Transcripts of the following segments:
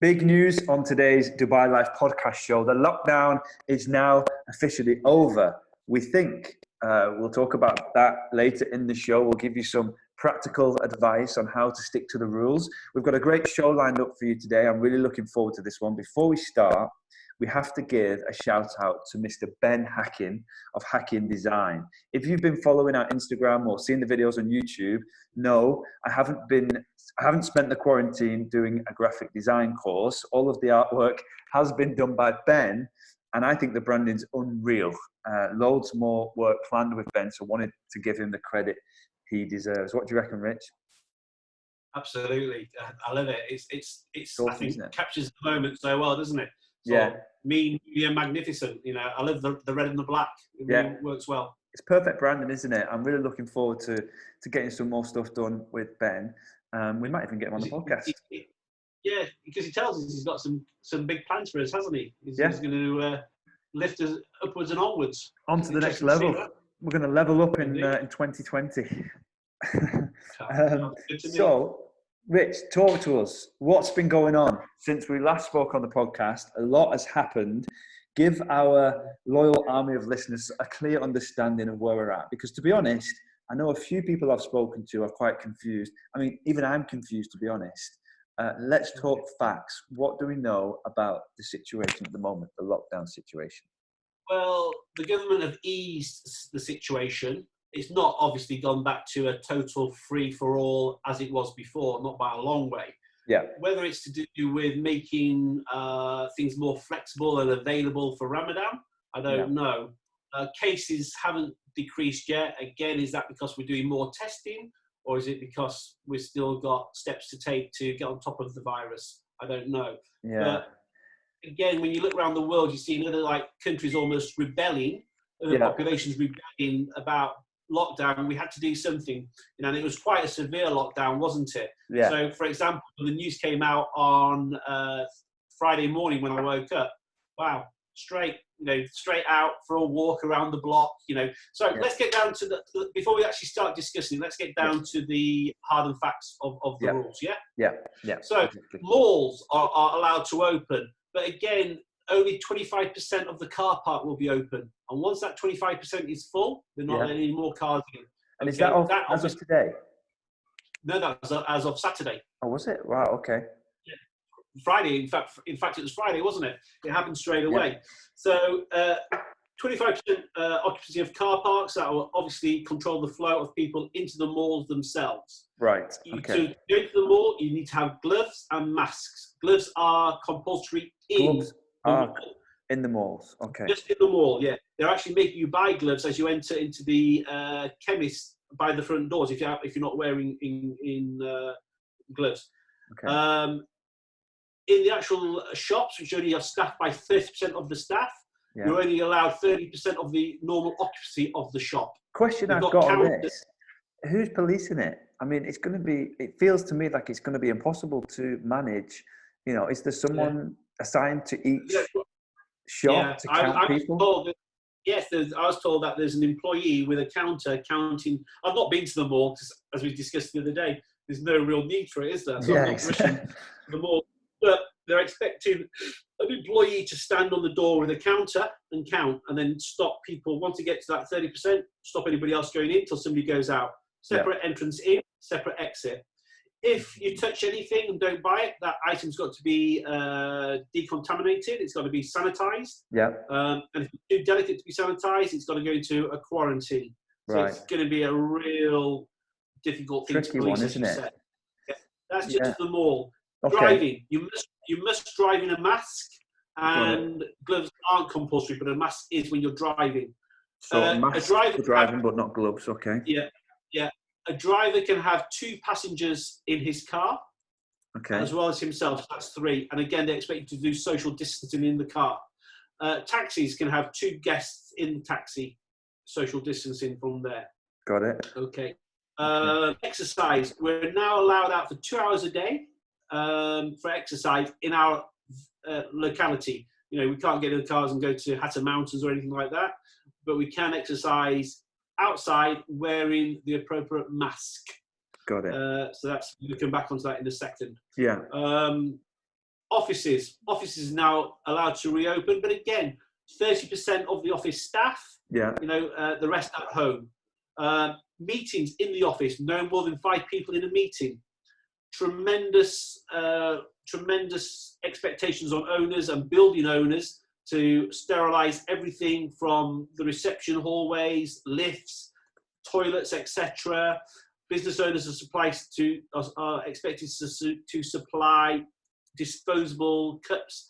Big news on today's Dubailife podcast show. The lockdown is now officially over. We think we'll talk about that later in the show. We'll give you some practical advice on how to stick to the rules. We've got a great show lined up for you today. I'm really looking forward to this one. Before we start, we have to give a shout out to Mr. Ben Hacking of Hacking Design. If you've been following our Instagram or seen the videos on YouTube, no, I haven't spent the quarantine doing a graphic design course. All of the artwork has been done by Ben, and I think the branding's unreal. Loads more work planned with Ben, so wanted to give him the credit he deserves. What do you reckon, Rich? Absolutely, I love it. It's Awesome, I think isn't it? captures the moment so well, doesn't it? So Yeah. mean, media, magnificent. You know, I love the red and the black. It really works well. It's perfect branding, isn't it? I'm really looking forward to getting some more stuff done with Ben. We might even get him on the podcast. Yeah, because he tells us he's got some big plans for us, hasn't he? He's going to lift us upwards and onwards. On to the next level. We're going to level up in 2020. So, Rich, talk to us. What's been going on since we last spoke on the podcast? A lot has happened. Give our loyal army of listeners a clear understanding of where we're at. Because to be honest, I know a few people I've spoken to are quite confused. I mean, even I'm confused, to be honest. Let's talk facts. What do we know about the situation at the moment, the lockdown situation? Well, the government have eased the situation. It's not obviously gone back to a total free-for-all as it was before, not by a long way. Yeah. Whether it's to do with making things more flexible and available for Ramadan, I don't know. Cases haven't decreased yet. Again, is that because we're doing more testing, or is it because we've still got steps to take to get on top of the virus? I don't know. Yeah. But again, when you look around the world, you see other countries almost rebelling, other populations rebelling about lockdown. We had to do something, and it was quite a severe lockdown, wasn't it? Yeah. So, for example, the news came out on Friday morning when I woke up. Wow, straight out for a walk around the block. So let's get down to before we actually start discussing. Let's get down to the hard and facts of the rules. Yeah. So exactly. Malls are allowed to open, but again, only 25% of the car park will be open. And once that 25% is full, they're not letting any more cars in. And is that as of today? No, that was as of Saturday. Oh, was it? Wow, okay. Yeah. Friday, in fact, it was Friday, wasn't it? It happened straight away. So 25% occupancy of car parks, that will obviously control the flow of people into the malls themselves. Right, okay. To go to the mall, you need to have gloves and masks. Gloves are compulsory in the malls, okay. Just in the mall, yeah. They're actually making you buy gloves as you enter into the chemist by the front doors if you're not wearing gloves. Okay. In the actual shops, which only are staffed by 30% of the staff, you're only allowed 30% of the normal occupancy of the shop. Question I've got on this: who's policing it? I mean, it feels to me like it's going to be impossible to manage. Is there someone assigned to each shop to count people? I was told that there's an employee with a counter counting. I've not been to the mall because, as we discussed the other day, there's no real need for it, is there? So I'm not rushing the mall. But they're expecting an employee to stand on the door with a counter and count, and then stop people. Once they get to that 30%, stop anybody else going in until somebody goes out. Separate entrance in, separate exit. If you touch anything and don't buy it, that item's got to be decontaminated. It's got to be sanitized. Yeah. And if it's too delicate to be sanitized, it's got to go into a quarantine. So it's going to be a real difficult thing to police, isn't it? Yeah. That's just the mall. Okay. Driving, you must drive in a mask, and gloves aren't compulsory, but a mask is when you're driving. So a mask for driving, but not gloves. Okay. Yeah. A driver can have 2 passengers in his car, as well as himself. So that's 3. And again, they expect you to do social distancing in the car. Taxis can have 2 guests in the taxi, social distancing from there. Got it. Okay. Exercise. We're now allowed out for 2 hours a day for exercise in our locality. We can't get in the cars and go to Hatter Mountains or anything like that, but we can exercise outside wearing the appropriate mask. Got it. So we'll come back onto that in a second. Yeah. Offices are now allowed to reopen, but again, 30% of the office staff, the rest at home. Meetings in the office, no more than 5 people in a meeting. Tremendous expectations on owners and building owners to sterilise everything from the reception hallways, lifts, toilets, etc. Business owners are expected to supply disposable cups,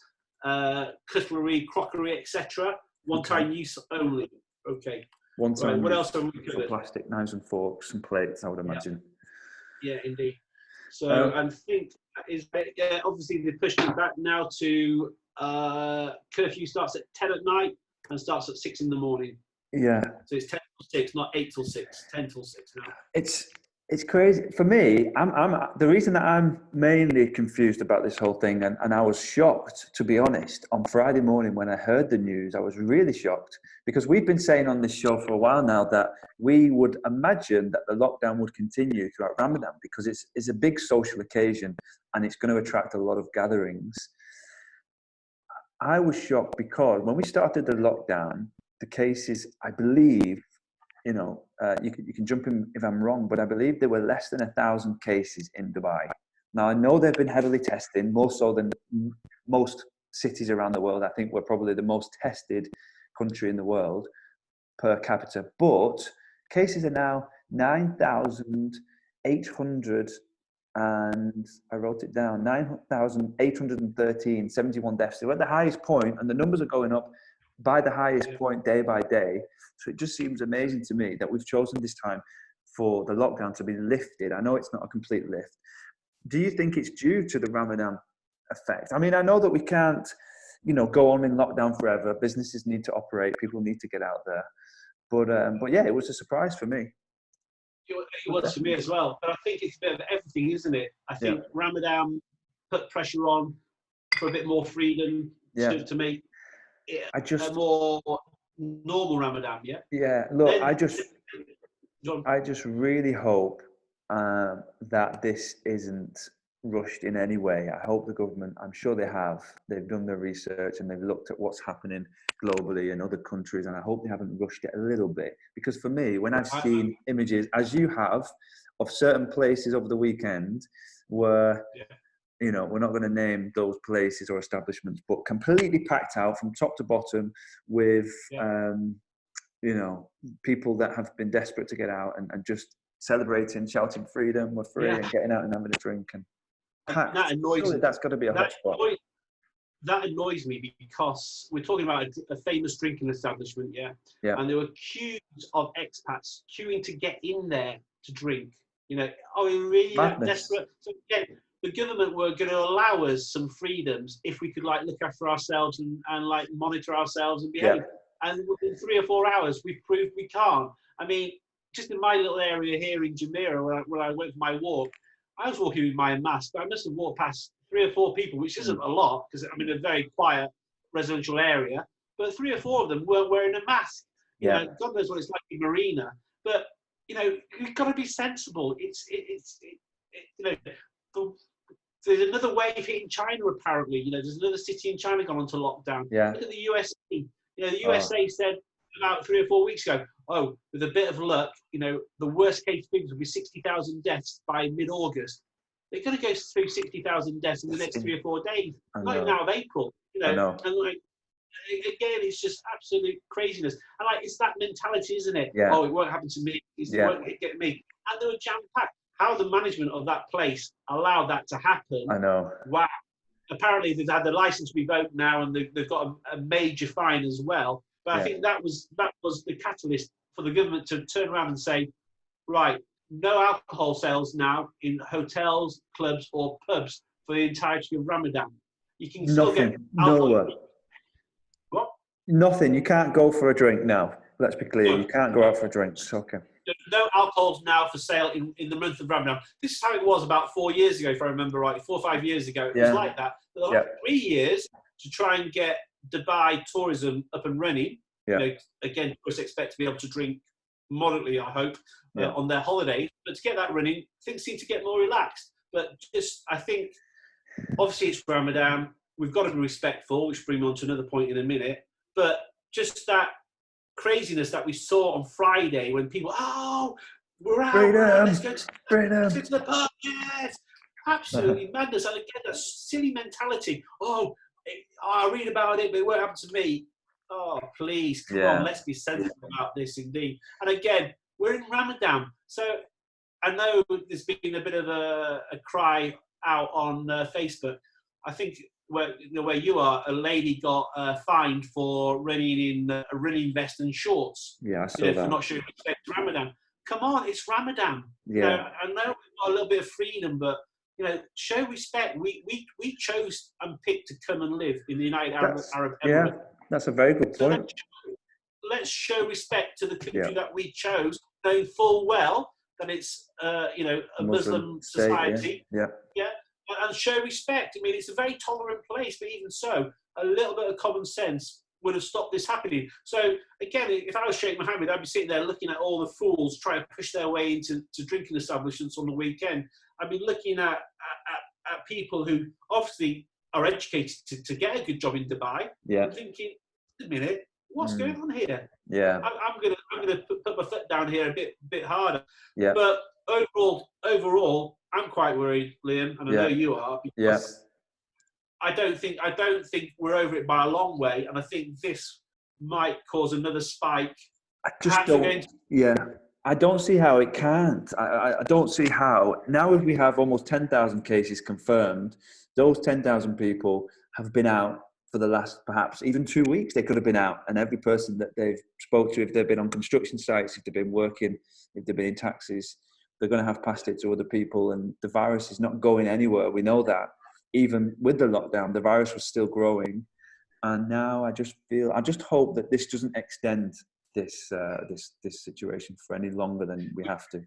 cutlery, crockery, etc. One-time use only. Okay. One-time use. What else have we covered? Plastic knives and forks and plates, I would imagine. Yeah, indeed. So I think obviously they're pushing it back now to curfew starts at 10 at night and starts at 6 in the morning. Yeah. So it's 10 till 6, not 8 till 6. 10 till 6 now. It's crazy for me. I'm the reason that I'm mainly confused about this whole thing, and I was shocked, to be honest, on Friday morning when I heard the news. I was really shocked because we've been saying on this show for a while now that we would imagine that the lockdown would continue throughout Ramadan because it's a big social occasion and it's going to attract a lot of gatherings. I was shocked because when we started the lockdown, the cases, I believe, you can jump in if I'm wrong, but I believe there were less than 1,000 cases in Dubai. Now, I know they've been heavily testing, more so than most cities around the world. I think we're probably the most tested country in the world per capita. But cases are now 9,800, and I wrote it down, 9,813, 71 deaths. They're at the highest point, and the numbers are going up by the highest point day by day. So it just seems amazing to me that we've chosen this time for the lockdown to be lifted. I know it's not a complete lift. Do you think it's due to the Ramadan effect? I mean, I know that we can't, go on in lockdown forever. Businesses need to operate. People need to get out there. But yeah, it was a surprise for me. It was for me as well. But I think it's a bit of everything, isn't it? I think Ramadan put pressure on for a bit more freedom to make a more normal Ramadan, Yeah, look, I just really hope that this isn't rushed in any way. I hope the government, I'm sure they've done their research and they've looked at what's happening globally in other countries, and I hope they haven't rushed it a little bit. Because for me, when I've seen images, as you have, of certain places over the weekend where we're not going to name those places or establishments, but completely packed out from top to bottom with, people that have been desperate to get out and just celebrating, shouting freedom, we're free, and getting out and having a drink. And that annoys me. That's got to be a hotspot. That annoys me because we're talking about a famous drinking establishment, and there were queues of expats queuing to get in there to drink. Are we really that desperate? So again, the government were going to allow us some freedoms if we could look after ourselves and monitor ourselves and behave. And within 3 or 4 hours, we've proved we can't. I mean, just in my little area here in Jumeirah, where I went for my walk, I was walking with my mask, but I must have walked past 3 or 4 people, which isn't a lot because I'm in a very quiet residential area. But 3 or 4 of them weren't wearing a mask. God knows what it's like in Marina. But you've got to be sensible. There's another wave hitting China apparently. There's another city in China gone onto lockdown. Look at the USA. The USA said about 3 or 4 weeks ago, with a bit of luck, the worst case figures will be 60,000 deaths by mid-August. They're going to go through 60,000 deaths in the next 3 or 4 days, not even out of April. And again, it's just absolute craziness. And it's that mentality, isn't it? It won't happen to me. It won't get me. And they were jam-packed. How the management of that place allowed that to happen? I know. Wow. Apparently, they've had the license revoked now, and they've got a major fine as well. But I think that was the catalyst for the government to turn around and say, right, no alcohol sales now in hotels, clubs, or pubs for the entirety of Ramadan. You can still get alcohol. Nowhere. What? Nothing. You can't go for a drink now. Let's be clear. You can't go out for a drink. Okay. No alcohols now for sale in the month of Ramadan. This is how it was about 4 years ago, if I remember right. 4 or 5 years ago, it was like that. For the last 3 years, to try and get Dubai tourism up and running, again, of course, expect to be able to drink moderately, I hope, on their holidays. But to get that running, things seem to get more relaxed. But I think obviously it's Ramadan. We've got to be respectful, which brings me on to another point in a minute. But just that craziness that we saw on Friday when people, we're out, let's go to the pub, yes. Absolutely madness. And again, that silly mentality. I read about it, but it won't happen to me. Oh, please, come on, let's be sensible about this indeed. And again, we're in Ramadan. So I know there's been a bit of a cry out on Facebook. I think where you are, a lady got fined for running in a running vest and shorts. Yeah, I saw that. For not showing respect to Ramadan. Come on, it's Ramadan. Yeah. I know we've got a little bit of freedom, but show respect. We chose and picked to come and live in the United Arab Emirates. Yeah, that's a very good point. So let's show respect to the country that we chose, knowing full well that it's a Muslim society. Yeah. And show respect. I mean, it's a very tolerant place, but even so, a little bit of common sense would have stopped this happening. So again, if I was Sheikh Mohammed, I'd be sitting there looking at all the fools trying to push their way into drinking establishments on the weekend. I'd be looking at people who obviously are educated to get a good job in Dubai. Yeah. I'm thinking, wait a minute, what's going on here? Yeah. I'm gonna put my foot down here a bit harder. Yeah. But overall, I'm quite worried, Liam, and I know you are, because I don't think we're over it by a long way, and I think this might cause another spike. I just don't. I don't see how it can't. I don't see how. Now if we have almost 10,000 cases confirmed, those 10,000 people have been out for the last perhaps even 2 weeks. They could have been out, and every person that they've spoke to, if they've been on construction sites, if they've been working, if they've been in taxis, they're going to have passed it to other people, and the virus is not going anywhere. We know that. Even with the lockdown, the virus was still growing, and now I just hope that this doesn't extend this situation for any longer than we have to.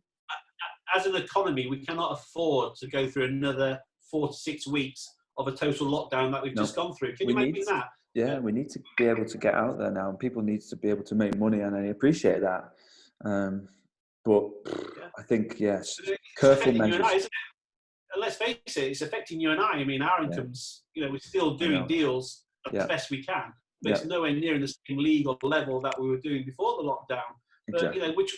As an economy, we cannot afford to go through another 4 to 6 weeks of a total lockdown that we've just gone through. Can you imagine that? Yeah, we need to be able to get out there now, and people need to be able to make money, and I appreciate that. But I think, careful measures. You and I, isn't it? And let's face it, it's affecting you and I. I mean, our incomes, we're still doing deals as best we can, but it's nowhere near in the same legal level that we were doing before the lockdown. But, which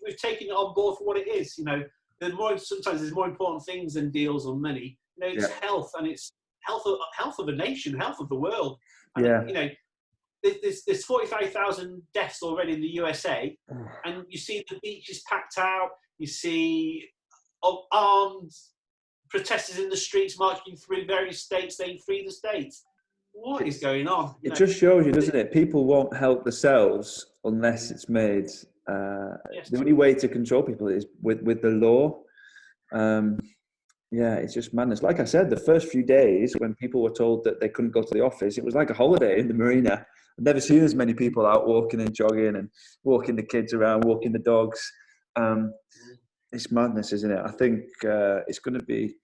we've taken it on board for what it is. Sometimes there's more important things than deals or money. It's health, and it's health of a nation, health of the world. And, there's 45,000 deaths already in the USA, and you see the beaches packed out. You see armed protesters in the streets marching through various states saying "Free the states." What is going on? It just shows you, doesn't it? People won't help themselves unless it's made. The only way to control people is with the law. It's just madness. Like I said, the first few days when people were told that they couldn't go to the office, it was like a holiday in the marina. I've never seen as many people out walking and jogging and walking the kids around, walking the dogs. It's madness, isn't it? I think it's going to be,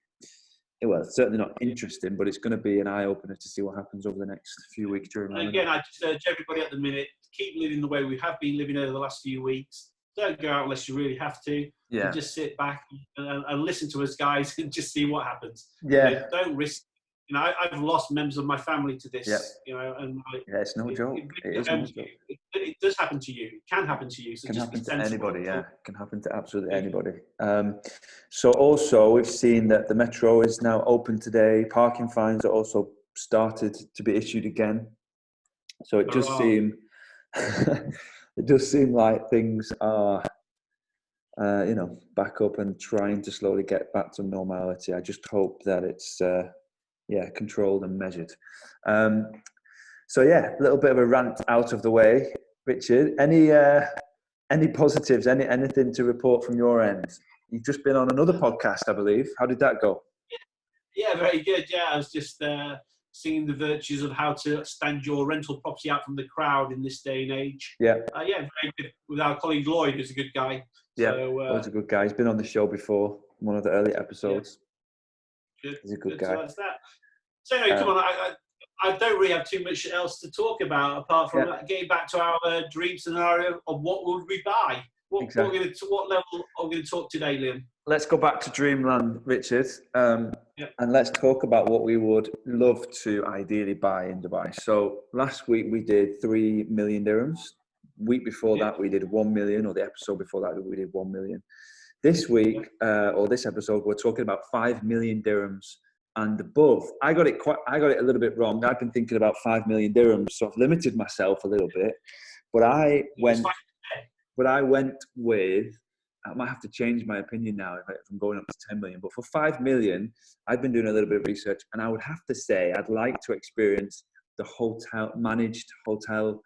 it's certainly not interesting, but it's going to be an eye-opener to see what happens over the next few weeks during Ramadan. Again, I just urge everybody at the minute, keep living the way we have been living over the last few weeks. Don't go out unless you really have to. And just sit back and listen to us, guys, and just see what happens. Don't risk. I've lost members of my family to this. And it's no joke. It does happen to you. It can happen to you. So it can just happen be to anybody. sensible. It can happen to absolutely anybody. So also we've seen that the metro is now open today. Parking fines are also started to be issued again. So it does seem, like things are, back up and trying to slowly get back to normality. I just hope that it's, controlled and measured. A little bit of a rant out of the way. Richard, any positives, anything to report from your end? You've just been on another podcast, I believe. How did that go? Yeah, very good. Yeah, I was just seeing the virtues of how to stand your rental property out from the crowd in this day and age. Very good. With our colleague Lloyd, who's a good guy. Lloyd's a good guy. He's been on the show before, one of the early episodes. Good. He's a good guy. So that's that. So anyway, come on. I don't really have too much else to talk about apart from getting back to our dream scenario of what would we buy. What level are we going to talk today, Liam? Let's go back to Dreamland, Richard. And let's talk about what we would love to ideally buy in Dubai. So last week we did 3 million dirhams. Week before that we did 1 million, or the episode before that we did 1 million. This week, or this episode, we're talking about 5 million dirhams and above. I got it a little bit wrong. I've been thinking about 5 million dirhams, so I've limited myself a little bit. But I went with, I might have to change my opinion now if I'm going up to 10 million. But for 5 million, I've been doing a little bit of research, and I would have to say I'd like to experience the managed hotel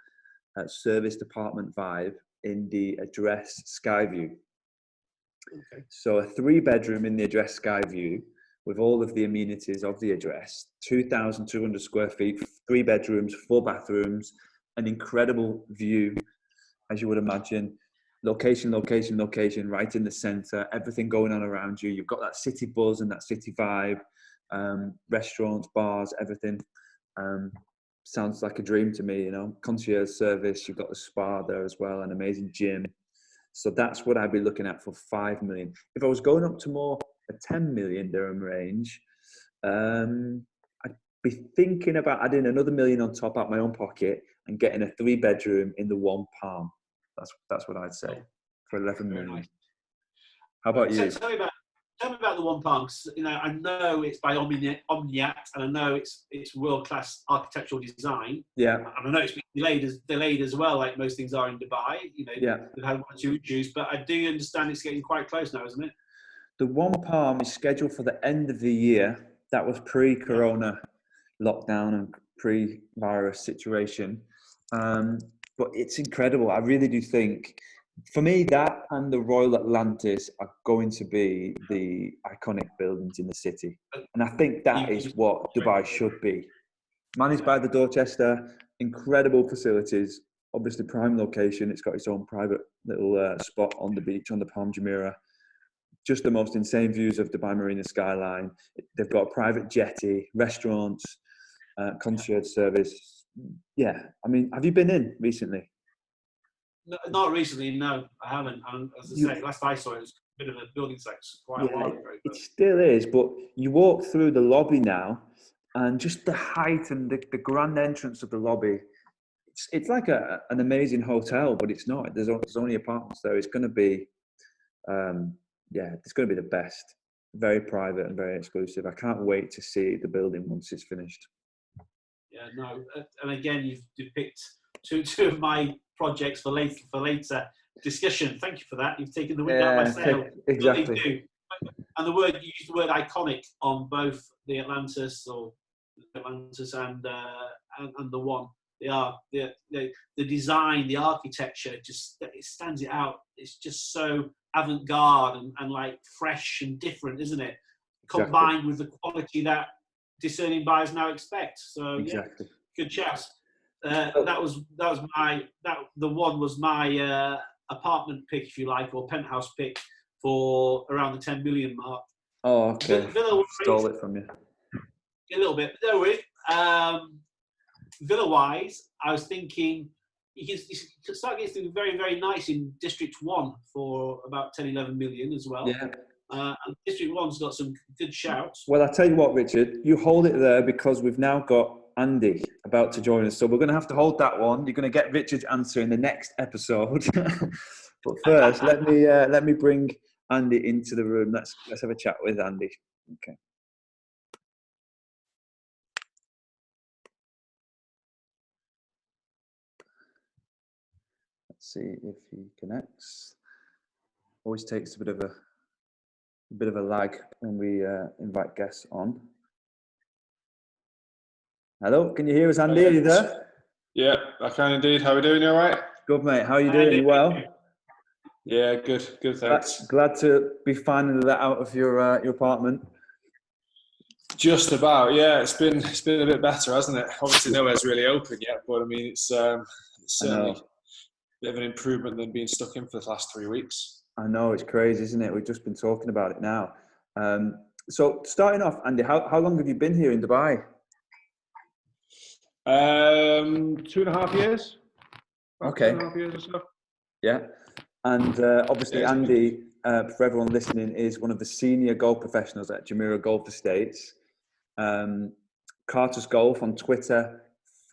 service department vibe in the Address Skyview. Okay. So a 3-bedroom in the Address Skyview with all of the amenities of the Address, 2,200 square feet, 3 bedrooms, 4 bathrooms, an incredible view, as you would imagine. Location, right in the center, everything going on around you. You've got that city buzz and that city vibe, restaurants, bars, everything. Sounds like a dream to me, concierge service. You've got the spa there as well, an amazing gym. So that's what I'd be looking at for 5 million. If I was going up to more a 10 million dirham range, I'd be thinking about adding another million on top out my own pocket and getting a 3-bedroom in the One Palm. That's what I'd say for 11 million. Nice. How about you? Tell me about the One Palm. I know it's by Omniat, and I know it's world-class architectural design. Yeah. And I know it's been delayed as well, like most things are in Dubai. They've had 1 or 2 issues, but I do understand it's getting quite close now, isn't it? The One Palm is scheduled for the end of the year. That was pre-Corona lockdown and pre-virus situation. But it's incredible. I really do think, for me, that and the Royal Atlantis are going to be the iconic buildings in the city. And I think that is what Dubai should be. Managed by the Dorchester, incredible facilities, obviously prime location. It's got its own private little spot on the beach, on the Palm Jumeirah. Just the most insane views of Dubai Marina skyline. They've got a private jetty, restaurants, concierge service. Yeah, I mean, have you been in recently? No, not recently, no, I haven't. And as I say, last I saw it was a bit of a building site quite a while ago. It still is, but you walk through the lobby now, and just the height and the grand entrance of the lobby, it's like an amazing hotel, but it's not. There's only apartments there. It's going to be, it's going to be the best. Very private and very exclusive. I can't wait to see the building once it's finished. Yeah, no, and again, you've picked two of my projects for later discussion. Thank you for that. You've taken the wind out of my sail. Exactly. And you used the word iconic on both the Atlantis and the One. They are the design, the architecture, it stands it out. It's just so avant-garde and like fresh and different, isn't it? Combined with the quality that discerning buyers now expect. So exactly. Good chat. The One was my apartment pick, if you like, or penthouse pick for around the 10 million mark. Oh, okay. Stole it from you. A little bit. No worries. Villa-wise, I was thinking you can start getting something very, very nice in District 1 for about 10, 11 million as well. Yeah. And District 1's got some good shouts. Well, I tell you what, Richard, you hold it there because we've now got Andy about to join us. So we're going to have to hold that one. You're going to get Richard's answer in the next episode. But first, let me bring Andy into the room. Let's have a chat with Andy. Okay. Let's see if he connects. Always takes a bit of a lag when we invite guests on. Hello, can you hear us, Andy? Are you there? Yeah, I can indeed. How are we doing? You all right? Good, mate. How are you doing? You well? Yeah, good, thanks. Glad to be finally let out of your apartment. Just about, yeah. It's been a bit better, hasn't it? Obviously, nowhere's really open yet, but I mean, it's certainly a bit of an improvement than being stuck in for the last 3 weeks. I know, it's crazy, isn't it? We've just been talking about it now. So starting off, Andy, how long have you been here in Dubai? 2.5 years. Okay. 2.5 years or so. Yeah. And obviously, Andy, for everyone listening, is one of the senior golf professionals at Jumeirah Golf Estates. Carter's Golf on Twitter,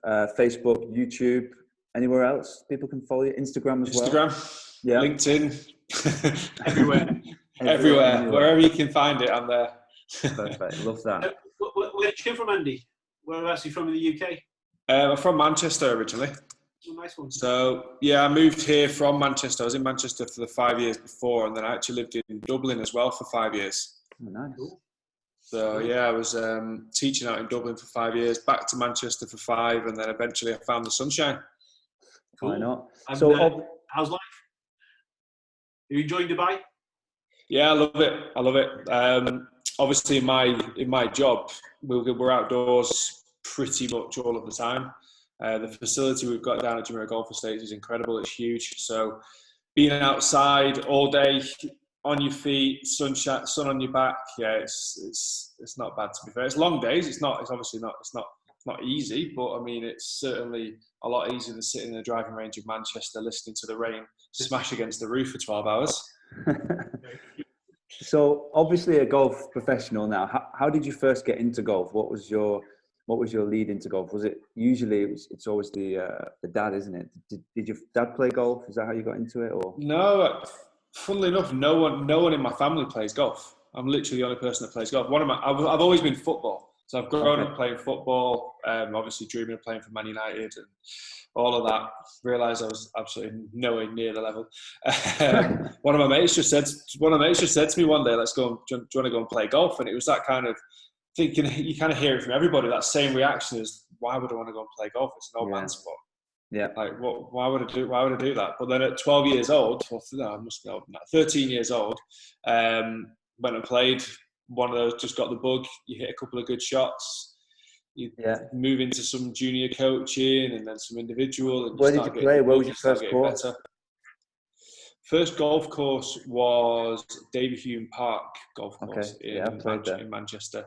Facebook, YouTube, anywhere else people can follow you? Instagram as well? Instagram, yeah. LinkedIn, Everywhere. everywhere. Wherever you can find it, I'm there. Perfect, love that. Where did you come from, Andy? Whereabouts are you from in the UK? I'm from Manchester originally. Oh, nice one. So, yeah, I moved here from Manchester. I was in Manchester for the 5 years before, and then I actually lived in Dublin as well for 5 years. Oh, nice. Cool. So, yeah, I was teaching out in Dublin for 5 years, back to Manchester for 5, and then eventually I found the sunshine. Cool. Why not? And, So, how's life? Are you enjoying Dubai? Yeah, I love it. Obviously, in my job, we're outdoors pretty much all of the time. The facility we've got down at Jumeirah Golf Estates is incredible. It's huge. So being outside all day, on your feet, sun on your back, yeah, it's not bad, to be fair. It's long days. It's obviously not easy, but I mean, it's certainly a lot easier than sitting in the driving range of Manchester listening to the rain smash against the roof for 12 hours. So obviously a golf professional now. How did you first get into golf? What was your lead into golf? Was it usually it's always the dad, isn't it? Did your dad play golf? Is that how you got into it? Or no? Funnily enough, no one in my family plays golf. I'm literally the only person that plays golf. I've always been football. So I've grown up playing football, obviously dreaming of playing for Man United and all of that. Realised I was absolutely nowhere near the level. One of my mates just said to me one day, "Let's go. Do you want to go and play golf?" And it was that kind of thinking. You kind of hear it from everybody. That same reaction is, "Why would I want to go and play golf? It's an old man's sport." Yeah. Like, why would I do that? But then at 12 years old, I must be old now, 13 years old, went and played. One of those, just got the bug. You hit a couple of good shots. You move into some junior coaching and then some individual. And where did you play? Where was your first course? Better. First golf course was Davy Hume Park golf course in Manchester.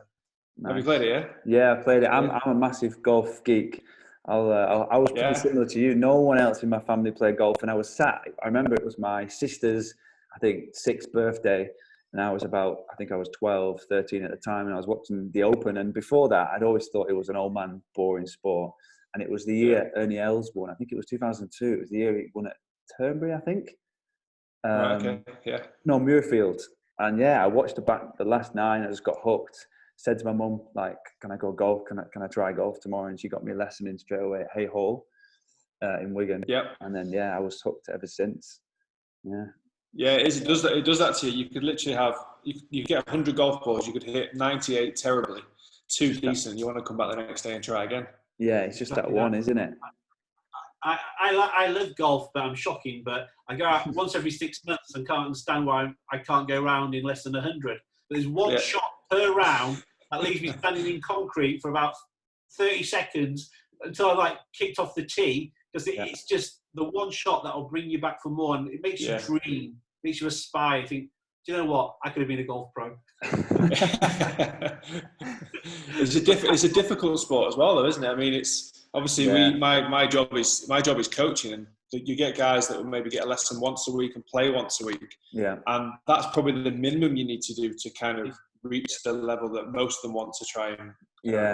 Nice. Have you played it? Yeah. Yeah, I played it. I'm a massive golf geek. I was pretty similar to you. No one else in my family played golf, and I was sat. I remember it was my sister's, I think, 6th birthday. And I was 12, 13 at the time, and I was watching the Open. And before that, I'd always thought it was an old man, boring sport. And it was the year Ernie Els won. I think it was 2002. It was the year he won at Turnberry, I think. No, Muirfield. And I watched the last 9. I just got hooked. Said to my mum, like, "Can I go golf? Can I try golf tomorrow?" And she got me a lesson in straight away at Hay Hall in Wigan. Yep. And then I was hooked ever since. Yeah. Yeah, it does that. It does that to you. You could literally have you get 100 golf balls. You could hit 98 terribly, 2 decent. You want to come back the next day and try again. Yeah, it's just that one, isn't it? I love golf, but I'm shocking. But I go out once every 6 months and can't understand why I can't go round in less than 100. There's one shot per round that leaves me standing in concrete for about 30 seconds until I kicked off the tee, because it's just the one shot that will bring you back for more, and it makes you dream, makes you aspire. Think, do you know what? I could have been a golf pro. It's a difficult sport as well, though, isn't it? I mean, it's obviously my job is coaching, and you get guys that will maybe get a lesson once a week and play once a week. Yeah, and that's probably the minimum you need to do to kind of reach the level that most of them want to try and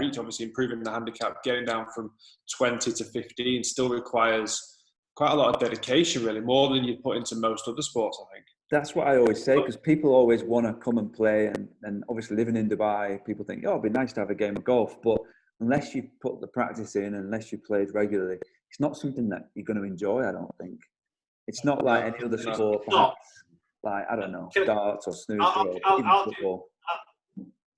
reach. Obviously, improving the handicap, getting down from 20 to 15 still requires quite a lot of dedication, really, more than you put into most other sports, I think. That's what I always say, because people always want to come and play, and obviously living in Dubai, people think, it'd be nice to have a game of golf, but unless you put the practice in, unless you played regularly, it's not something that you're going to enjoy, I don't think. It's not like any other sport, perhaps, like, I don't know, darts or snooker or even football.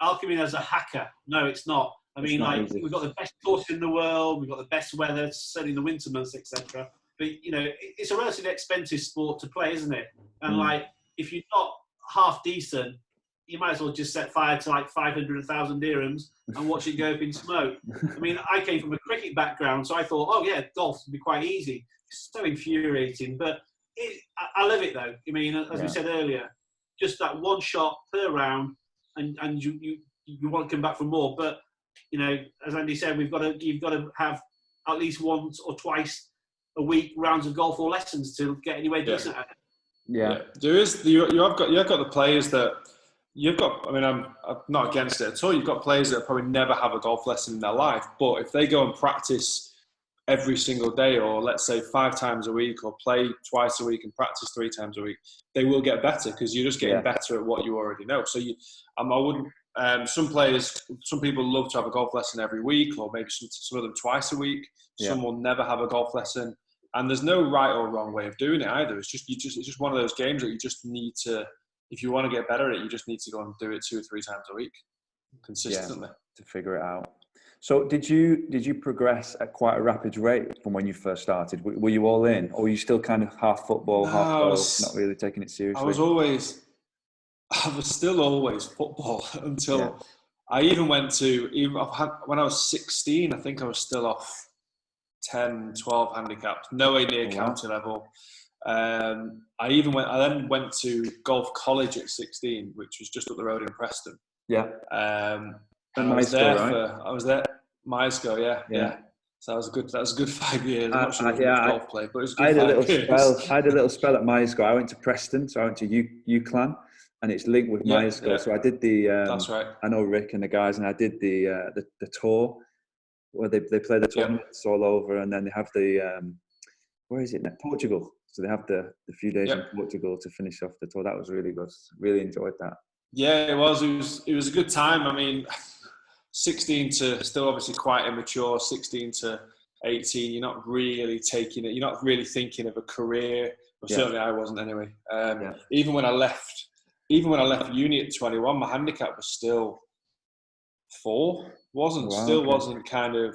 I'll come in as a hacker. No, it's not. I mean, we've got the best course in the world, we've got the best weather, certainly in the winter months, etc. But, it's a relatively expensive sport to play, isn't it? And, if you're not half decent, you might as well just set fire to, 500, 1,000 dirhams and watch it go up in smoke. I mean, I came from a cricket background, so I thought, golf would be quite easy. It's so infuriating. But I love it, though. I mean, as we said earlier, just that one shot per round, and you want to come back for more. But, as Andy said, you've got to have at least once or twice a week rounds of golf or lessons to get anywhere decent at it. Yeah. There is. You have got the players that you've got. I mean, I'm not against it at all. You've got players that probably never have a golf lesson in their life, but if they go and practice every single day, or let's say 5 times a week, or play twice a week and practice 3 times a week, they will get better because you're just getting better at what you already know. So I wouldn't. Some people love to have a golf lesson every week, or maybe some of them twice a week. Some will never have a golf lesson, and there's no right or wrong way of doing it either. It's just one of those games that you just need to, if you want to get better at it, you just need to go and do it 2 or 3 times a week consistently to figure it out. So did you progress at quite a rapid rate from when you first started? Were you all in, or were you still kind of half football, half golf, not really taking it seriously? I was still always football until I even went to, when I was 16, I think I was still off 10, 12 handicaps, nowhere near county level. I then went to golf college at 16, which was just up the road in Preston. Yeah. And I was there, Mysco, yeah. So that was a good 5 years. I'm not sure it was much golf play, but it was a good 5 years. I had a little spell at Mysco. I went to Preston, so I went to UClan, and it's linked with Mysco. Yeah. So I did the. That's right. I know Rick and the guys, and I did the tour where they play the tournaments all over, and then they have the where is it now? Portugal. So they have the few days in Portugal to finish off the tour. That was really good. Really enjoyed that. Yeah, it was. It was a good time. I mean, 16 to still obviously quite immature. 16 to 18, you're not really taking it. You're not really thinking of a career. Well, certainly I wasn't anyway. Even when I left uni at 21, my handicap was still 4. Wasn't kind of.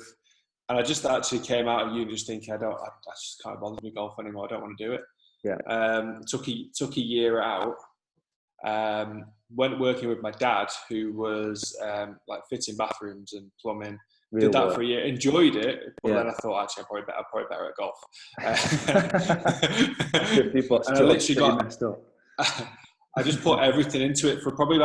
And I just actually came out of uni just thinking, I just can't bother with golf anymore. I don't want to do it. Yeah. Took a year out. Went working with my dad, who was like fitting bathrooms and plumbing. Did that for a year. Enjoyed it, but then I thought actually I'm probably better at golf. And I literally got messed up. I just put everything into it for probably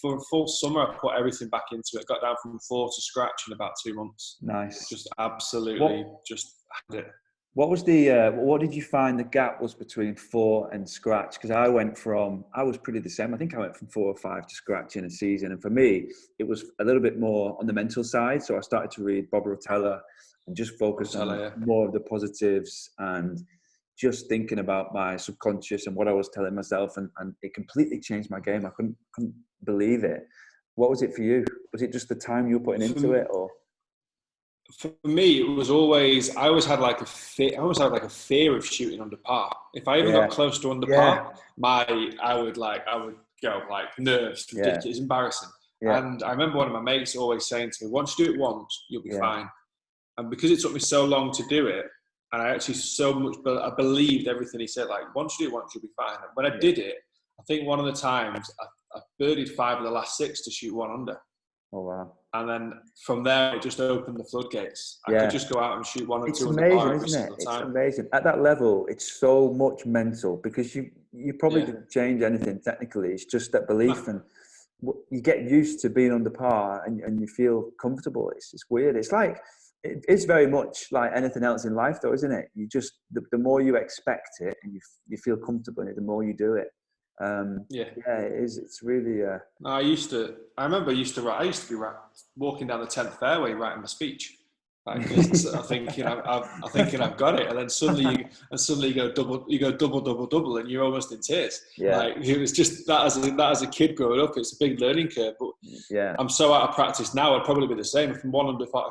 for a full summer. I put everything back into it. Got down from 4 to scratch in about 2 months. Nice. Just absolutely just had it. What was what did you find the gap was between 4 and scratch? Because I was pretty the same. I think I went from 4 or 5 to scratch in a season. And for me, it was a little bit more on the mental side. So I started to read Bob Rotella and just focus on more of the positives and just thinking about my subconscious and what I was telling myself. And it completely changed my game. I couldn't believe it. What was it for you? Was it just the time you were putting into it, or? For me, it was always. I always had like a fear of shooting under par. If I even got close to under par, I would go like nerves, ridiculous, embarrassing. Yeah. And I remember one of my mates always saying to me, "Once you do it once, you'll be fine." And because it took me so long to do it, and I actually I believed everything he said. Like, once you do it once, you'll be fine. And when I did it, I think one of the times I birdied 5 of the last 6 to shoot 1 under. Oh wow! And then from there, it just opened the floodgates. I could just go out and shoot 1 or 2 under par every single time. It's amazing. At that level, it's so much mental because you probably didn't change anything technically. It's just that belief, and you get used to being under par, and you feel comfortable. It's weird. It's like it's very much like anything else in life, though, isn't it? You just the more you expect it, and you feel comfortable in it, the more you do it. It is. It's really. I remember I used to be walking down the 10th fairway writing my speech. Like, I thinking I've got it, and then suddenly you go double, and you're almost in tears. Yeah. Like, it was just that as a kid growing up, it's a big learning curve. But I'm so out of practice now. I'd probably be the same. If I'm 1 under par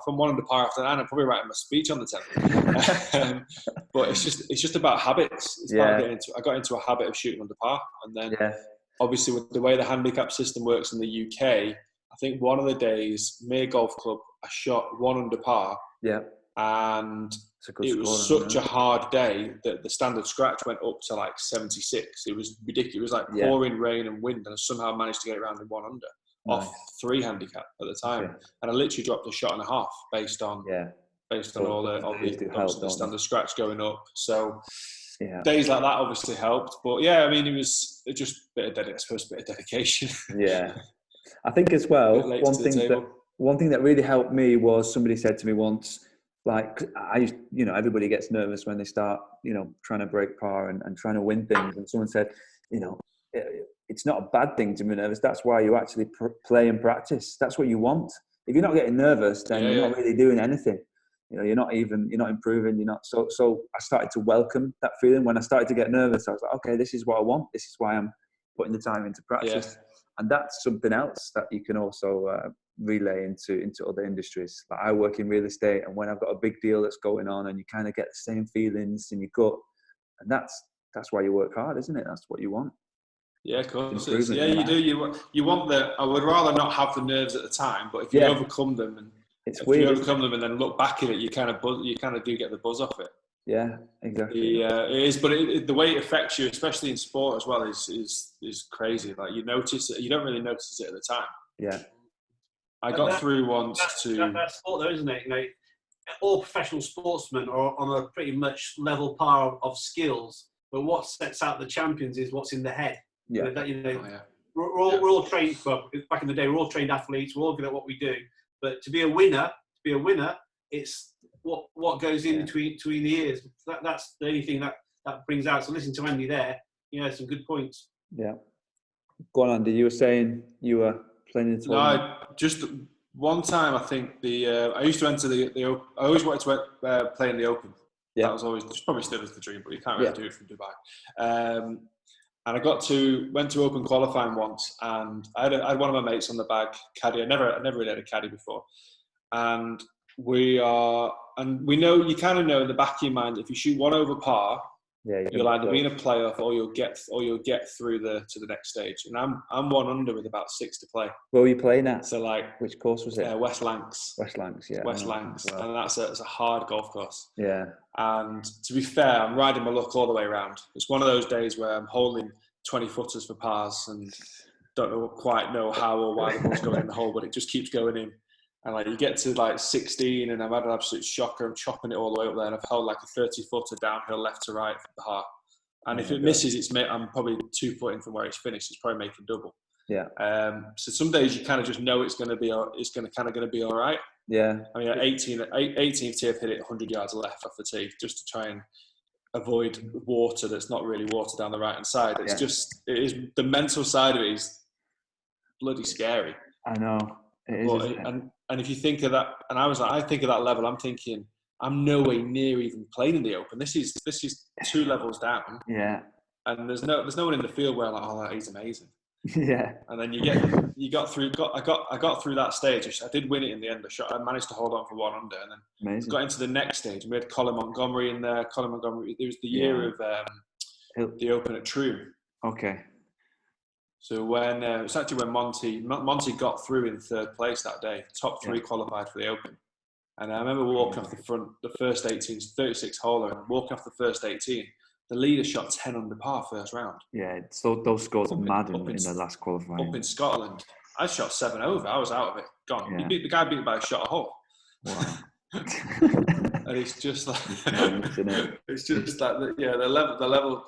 after 9, I'm probably writing my speech on the 10th. But it's just about habits. It's about I got into a habit of shooting under par, and then obviously with the way the handicap system works in the UK, I think one of the days, Mere Golf Club, I shot 1 under par. Yeah. And it was such a hard day that the standard scratch went up to like 76. It was ridiculous. It was like pouring rain and wind, and I somehow managed to get it around in 1 under off 3 handicap at the time. Okay. And I literally dropped a shot and a half based on all the standard scratch going up. So days like that obviously helped. But I mean, it was just a bit of dedication. Yeah. I think as well, one thing that really helped me was somebody said to me once, like everybody gets nervous when they start, trying to break par and trying to win things. And someone said, it's not a bad thing to be nervous. That's why you actually play and practice. That's what you want. If you're not getting nervous, then you're not really doing anything. You're not improving. You're not. So I started to welcome that feeling. When I started to get nervous, I was like, okay, this is what I want. This is why I'm putting the time into practice. Yeah. And that's something else that you can also relay into other industries. Like I work in real estate, and when I've got a big deal that's going on, and you kind of get the same feelings in your gut, and that's why you work hard, isn't it? That's what you want. Yeah, of course. Yeah, you do. You want the. I would rather not have the nerves at the time, but if you overcome them and you overcome them and then look back at it, you kind of do get the buzz off it. Yeah, exactly. It is, but the way it affects you, especially in sport as well, is crazy. Like you notice it, you don't really notice it at the time. Yeah. I got through once to. That's sport, though, isn't it? All professional sportsmen are on a pretty much level par of skills, but what sets out the champions is what's in the head. Yeah. We're all trained. Well, back in the day, we're all trained athletes. We're all good at what we do. But to be a winner, it's what goes in between the ears. That's the only thing that brings out. So listen to Andy there. Some good points. Yeah. Go on, Andy. You were saying you were playing in the tournament. No, just one time. I think I used to enter the. I always wanted to play in the Open. Yeah. That was always probably still is the dream, but you can't really do it from Dubai. And I went to Open qualifying once, and I had one of my mates on the bag, caddy. I never really had a caddy before, and we know, you kind of know in the back of your mind, if you shoot one over par, you'll either be in a playoff or you'll get through to the next stage. And I'm one under with about 6 to play. Where were you playing at? So which course was it? West Lancs. West Lancs, yeah. West Lancs, and it's a hard golf course. Yeah. And to be fair, I'm riding my luck all the way around. It's one of those days where I'm holding 20 footers for pars and don't quite know how or why the ball's going in the hole, but it just keeps going in. And you get to 16, and I've had an absolute shocker. I'm chopping it all the way up there, and I've held a 30-footer downhill left to right for the par. And if it misses, I'm probably 2 foot in from where it's finished. It's probably making double. Yeah. So some days you kind of just know it's going to be all right. Yeah. I mean, at 18th tee, I've hit it 100 yards left off the tee just to try and avoid water that's not really water down the right hand side. It's it is the mental side of it is bloody scary. I know. It is, and if you think of that, and I think of that level, I'm thinking I'm nowhere near even playing in the Open. This is 2 levels down. Yeah. And there's no one in the field where he's amazing. Yeah. And then I got through that stage. I did win it in the end. I managed to hold on for 1 under, and then got into the next stage. And we had Colin Montgomery in there. Colin Montgomery. It was the year of the Open at Troon. Okay. So when it's actually when Monty got through in 3rd place that day, top 3 qualified for the Open. And I remember walking off the first 18, 36 holer, and walking off the first 18. The leader shot 10 under par first round. Yeah, so those scores are mad in the last qualifying. Up in Scotland, I shot 7 over. I was out of it, gone. Yeah. The guy beat me by a shot a hole. Wow. And it's just like it's just like the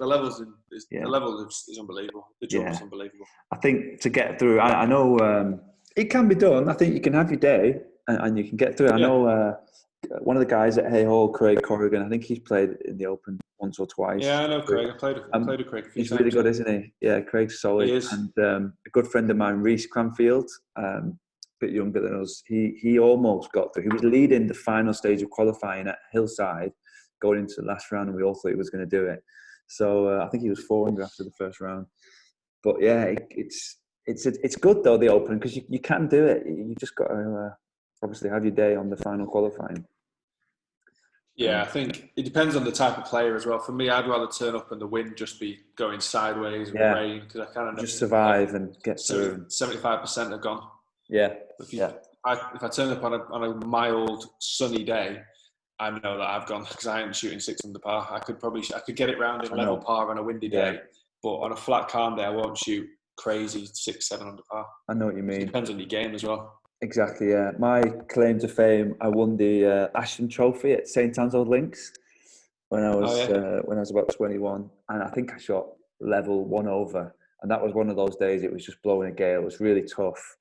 level is unbelievable. The jump is unbelievable. I think to get through, I know it can be done. I think you can have your day and you can get through. I know one of the guys at Hay Hall, Craig Corrigan. I think he's played in the Open once or twice. Yeah, I know Craig. I played with Craig. He's really good, isn't he? Yeah, Craig's solid. He is. And a good friend of mine, Reece Cranfield, a bit younger than us. He almost got through. He was leading the final stage of qualifying at Hillside, going into the last round, and we all thought he was going to do it. So I think he was 4 under after the first round. But yeah, it's good though, the Open, because you can do it. You just got to obviously have your day on the final qualifying. Yeah, I think it depends on the type of player as well. For me, I'd rather turn up and the wind just be going sideways and rain, because I kind of just survive and get through. 75% are gone. Yeah. If I turn up on a mild sunny day, I know that I've gone, because I ain't shooting 6 under par. I could get it round in level par on a windy day, but on a flat calm day, I won't shoot crazy 6, 7 under par. I know what you mean. It depends on your game as well. Exactly, yeah. My claim to fame, I won the Ashton Trophy at St Anne's Old Links when I was about 21, and I think I shot level 1 over, and that was one of those days. It was just blowing a gale. It was really tough.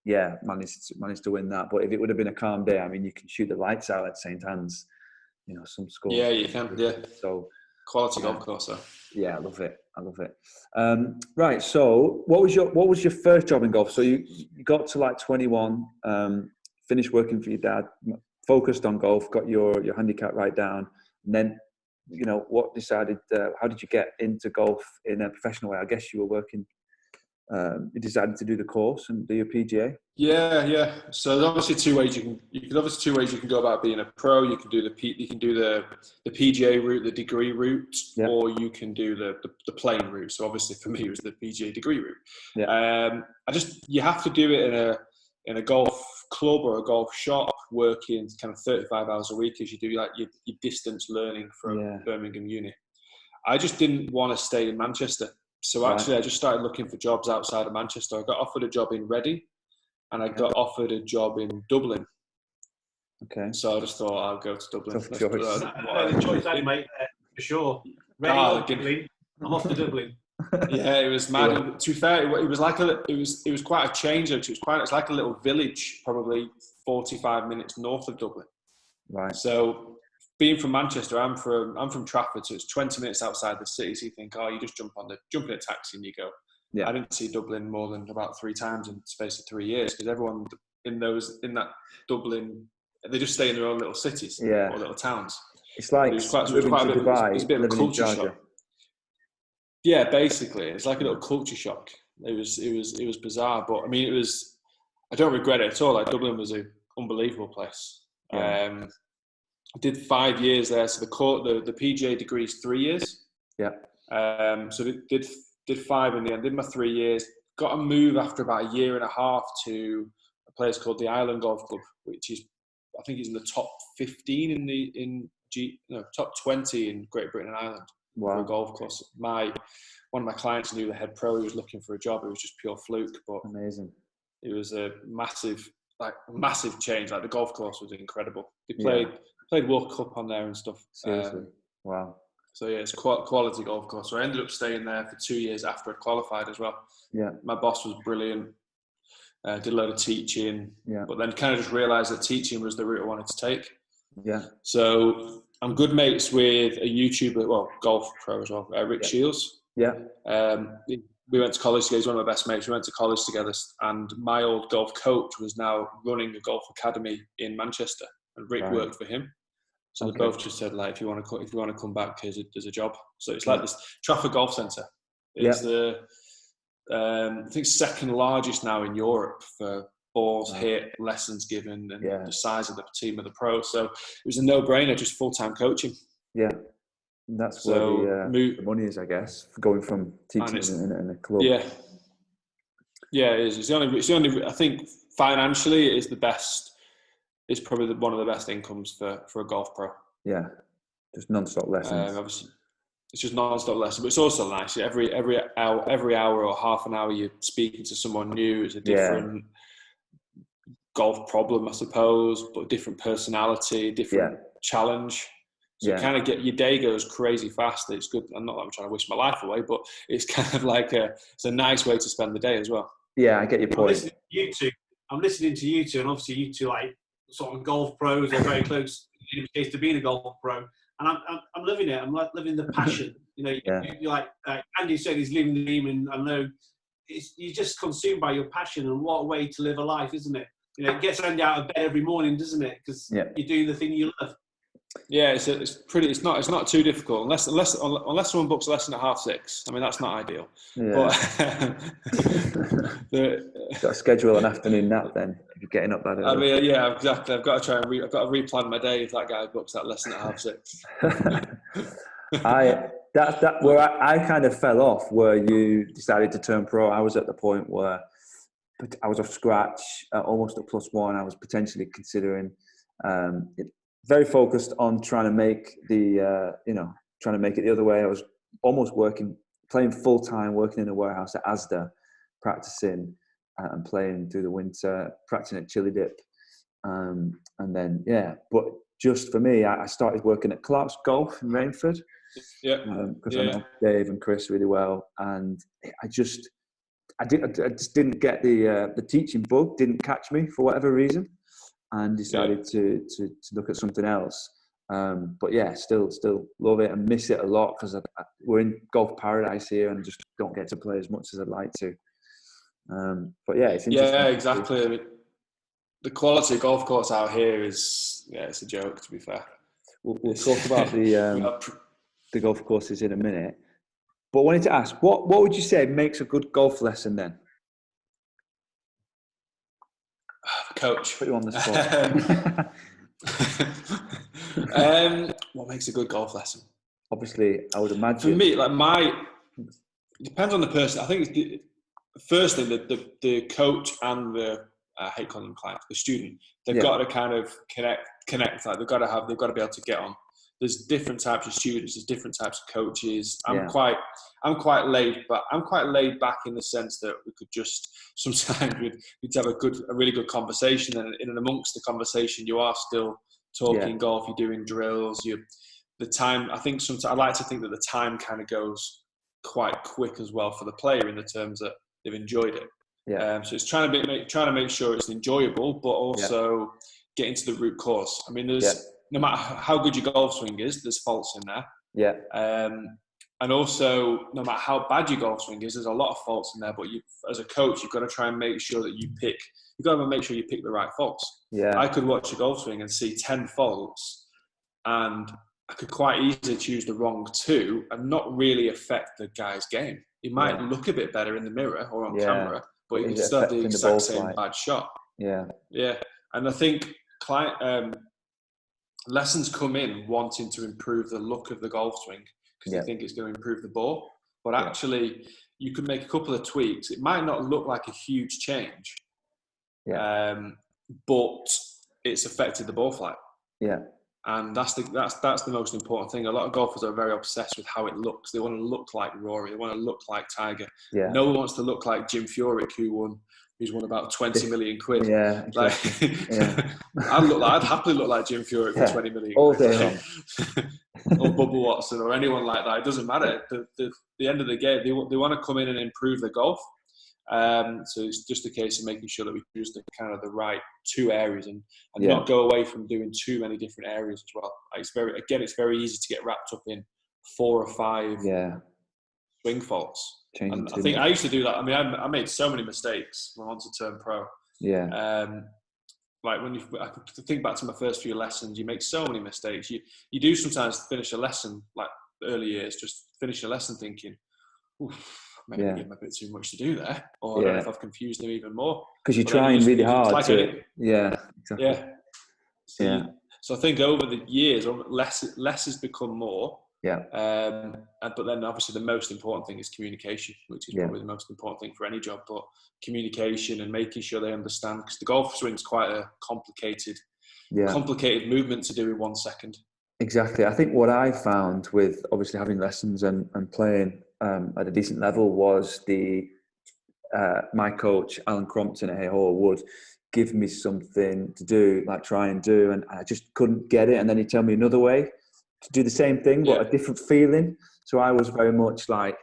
managed to win that. But if it would have been a calm day, I mean, you can shoot the lights out at St Anne's. You know, some scores. Yeah, you can. Yeah. So quality golf course. So. Yeah, I love it. Right. So, what was your first job in golf? So you got to like 21, finished working for your dad, focused on golf, got your handicap right down, and then, you know, what decided? How did you get into golf in a professional way? I guess you were working. You decided to do the course and do your PGA. Yeah. So there's obviously two ways you can go about being a pro. You can do the PGA route, the degree route, or you can do the plain route. So obviously for me it was the PGA degree route. Yeah. You have to do it in a golf club or a golf shop, working kind of 35 hours a week as you do like your distance learning from Birmingham Uni. I just didn't want to stay in Manchester. So actually I just started looking for jobs outside of Manchester. I got offered a job in Reading and I got offered a job in Dublin. Okay. So I just thought I'll go to Dublin. Tough choice. The choice I'd make there, for sure. Reading or Dublin. I'm off to Dublin. Yeah, it was mad. Yeah. To be fair, it was quite a change. It's like a little village, probably 45 minutes north of Dublin. Right. So being from Manchester, I'm from Trafford, so it's 20 minutes outside the city. So you think, you just jump in a taxi and you go. Yeah. I didn't see Dublin more than about 3 times in the space of 3 years because everyone in that Dublin, they just stay in their own little cities or little towns. It's like it was quite a bit of a culture shock. Yeah, basically, it's like a little culture shock. It was bizarre, but I mean, I don't regret it at all. Like Dublin was an unbelievable place. Yeah. I did 5 years there. So the PGA degree is 3 years. Yeah. So did 5 in the end. Did my 3 years. Got a move after about a year and a half to a place called the Island Golf Club, which is, I think, is in the top 15 top 20 in Great Britain and Ireland for a golf course. One of my clients knew the head pro. He was looking for a job. It was just pure fluke, but amazing. It was a massive change. Like the golf course was incredible. They played World Cup on there and stuff. Seriously, wow. So yeah, it's quality golf course. So I ended up staying there for 2 years after I qualified as well. Yeah, my boss was brilliant. Did a load of teaching, but then kind of just realised that teaching was the route I wanted to take. Yeah. So I'm good mates with a YouTuber, golf pro as well, Rick Shiels. Yeah. We went to college together. He's one of my best mates. We went to college together, and my old golf coach was now running a golf academy in Manchester, and Rick worked for him. So they both just said, like, if you want to come back, there's a job. So it's like this Trafford Golf Centre. It's the I think second largest now in Europe for balls hit, lessons given, and the size of the team of the pros. So it was a no-brainer, just full-time coaching. Yeah, and that's where the money is, I guess, for going from teaching in a club. Yeah, it is. It's the only. I think financially, it is the best. It's probably one of the best incomes for a golf pro. Yeah, just non-stop lessons. Obviously, it's just non-stop lessons, but it's also nice. Every hour or half an hour, you're speaking to someone new. It's a different golf problem, I suppose, but different personality, different challenge. So you kind of your day goes crazy fast. It's good. I'm not that I'm trying to wish my life away, but it's kind of like it's a nice way to spend the day as well. Yeah, I get your point. I'm listening to you two, and obviously you two like sort of golf pros are very close in the case to being a golf pro, and I'm living it. I'm like living the passion. You're like Andy said, he's living the dream, and I know you're just consumed by your passion. And what a way to live a life, isn't it? It gets Andy out of bed every morning, doesn't it? Because you're doing the thing you love. Yeah, it's not too difficult unless someone books a lesson at 6:30. I mean, that's not ideal. Yeah. But got to schedule an afternoon nap then if you're getting up that early. I mean, yeah, exactly. I've got to try and replan my day if that guy books that lesson at 6:30. Where I kind of fell off where you decided to turn pro. I was at the point where I was off scratch, almost at +1. I was potentially considering it. Very focused on trying to make it the other way. I was almost playing full time, working in a warehouse at Asda, practicing and playing through the winter, practicing at Chili Dip, and then But just for me, I started working at Clark's Golf in Rainford. Yeah. Because I know Dave and Chris really well, and I just I just didn't get the teaching bug, didn't catch me for whatever reason, and decided to look at something else. But yeah, still love it and miss it a lot because we're in golf paradise here and just don't get to play as much as I'd like to. But yeah, it's interesting. Yeah, exactly. I mean, the quality of golf course out here is, it's a joke, to be fair. We'll talk about the golf courses in a minute. But I wanted to ask, what would you say makes a good golf lesson then? Coach. Put you on the spot. What makes a good golf lesson? Obviously, I would imagine. For me, it depends on the person. I think firstly, the coach and I hate calling them clients, the student, they've got to kind of connect. Like they've got to be able to get on. There's different types of students. There's different types of coaches. I'm quite laid, but I'm quite laid back in the sense that we could just sometimes we'd have a really good conversation, and in and amongst the conversation, you are still talking golf. You're doing drills. The time. I think sometimes I like to think that the time kind of goes quite quick as well for the player in the terms that they've enjoyed it. Yeah. So it's trying to make sure it's enjoyable, but also get into the root cause. I mean, there's no matter how good your golf swing is, there's faults in there. Yeah. And also, no matter how bad your golf swing is, there's a lot of faults in there. But as a coach, you've got to try and make sure that you've got to make sure you pick the right faults. Yeah. I could watch a golf swing and see 10 faults, and I could quite easily choose the wrong 2 and not really affect the guy's game. He might look a bit better in the mirror or on camera, but he can still have the exact same bad shot. Yeah. Yeah. And I think lessons come in wanting to improve the look of the golf swing because they think it's going to improve the ball. But actually, you could make a couple of tweaks. It might not look like a huge change, but it's affected the ball flight. Yeah. And that's the most important thing. A lot of golfers are very obsessed with how it looks. They want to look like Rory. They want to look like Tiger. Yeah. No one wants to look like Jim Furyk, who's won about 20 million quid. Yeah, exactly. I'd happily look like Jim Furyk for 20 million all day long. Or Bubba Watson or anyone like that. It doesn't matter. The end of the game, they want to come in and improve the golf. So it's just a case of making sure that we choose the right 2 areas and not go away from doing too many different areas as well. It's very easy to get wrapped up in 4 or 5 swing faults. And I think I used to do that. I mean, I made so many mistakes when I wanted to turn pro. Yeah. Like I think back to my first few lessons, you make so many mistakes. You do sometimes finish a lesson, like early years, just finish a lesson thinking, oof, maybe I gave him a bit too much to do there, or I don't know if I've confused him even more. Because you're trying really hard to. Exactly. Yeah. So I think over the years, less has become more. Yeah. But then obviously the most important thing is communication, which is probably the most important thing for any job. But communication and making sure they understand, because the golf swing is quite a complicated movement to do in 1 second. Exactly. I think what I found with obviously having lessons and playing at a decent level was my coach, Alan Crompton at Hay Hall, would give me something to do, like try and do, and I just couldn't get it. And then he'd tell me another way to do the same thing, but a different feeling. So I was very much like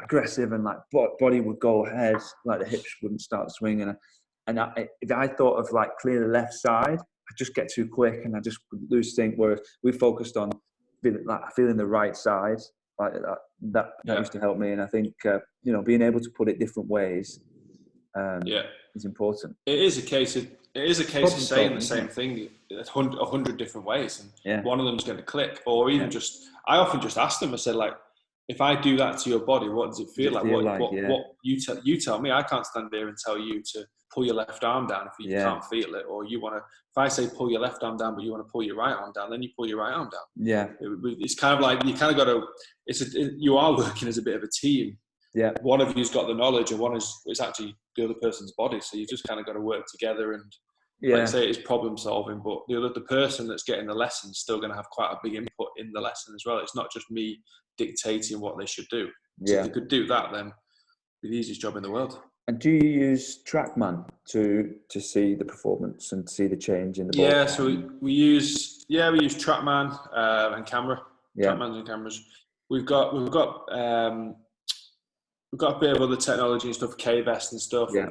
aggressive and like body would go ahead, like the hips wouldn't start swinging. And if I thought of like clear the left side, I just get too quick and I just lose sync. Whereas we focused on feeling the right side, like that used to help me. And I think being able to put it different ways is important. It is a case of saying the same thing 100 different ways, and one of them is going to click. Or even I often just ask them. I said, like, if I do that to your body, what does it feel like? What you tell me. I can't stand there and tell you to pull your left arm down if you can't feel it, or you want to. If I say pull your left arm down, but you want to pull your right arm down, then you pull your right arm down. Yeah, it's kind of like you kind of got to. You are working as a bit of a team. Yeah, one of you's got the knowledge, and one is actually the other person's body. So you just kind of got to work together, and like I say, it's problem solving. But the person that's getting the lesson is still going to have quite a big input in the lesson as well. It's not just me dictating what they should do. So if they could do that, then it'd be the easiest job in the world. And do you use TrackMan to see the performance and see the change in the ball? Yeah, so we use TrackMan and camera. TrackMans and cameras. We've got we've got a bit of other technology and stuff, K-Vest and stuff. Yeah.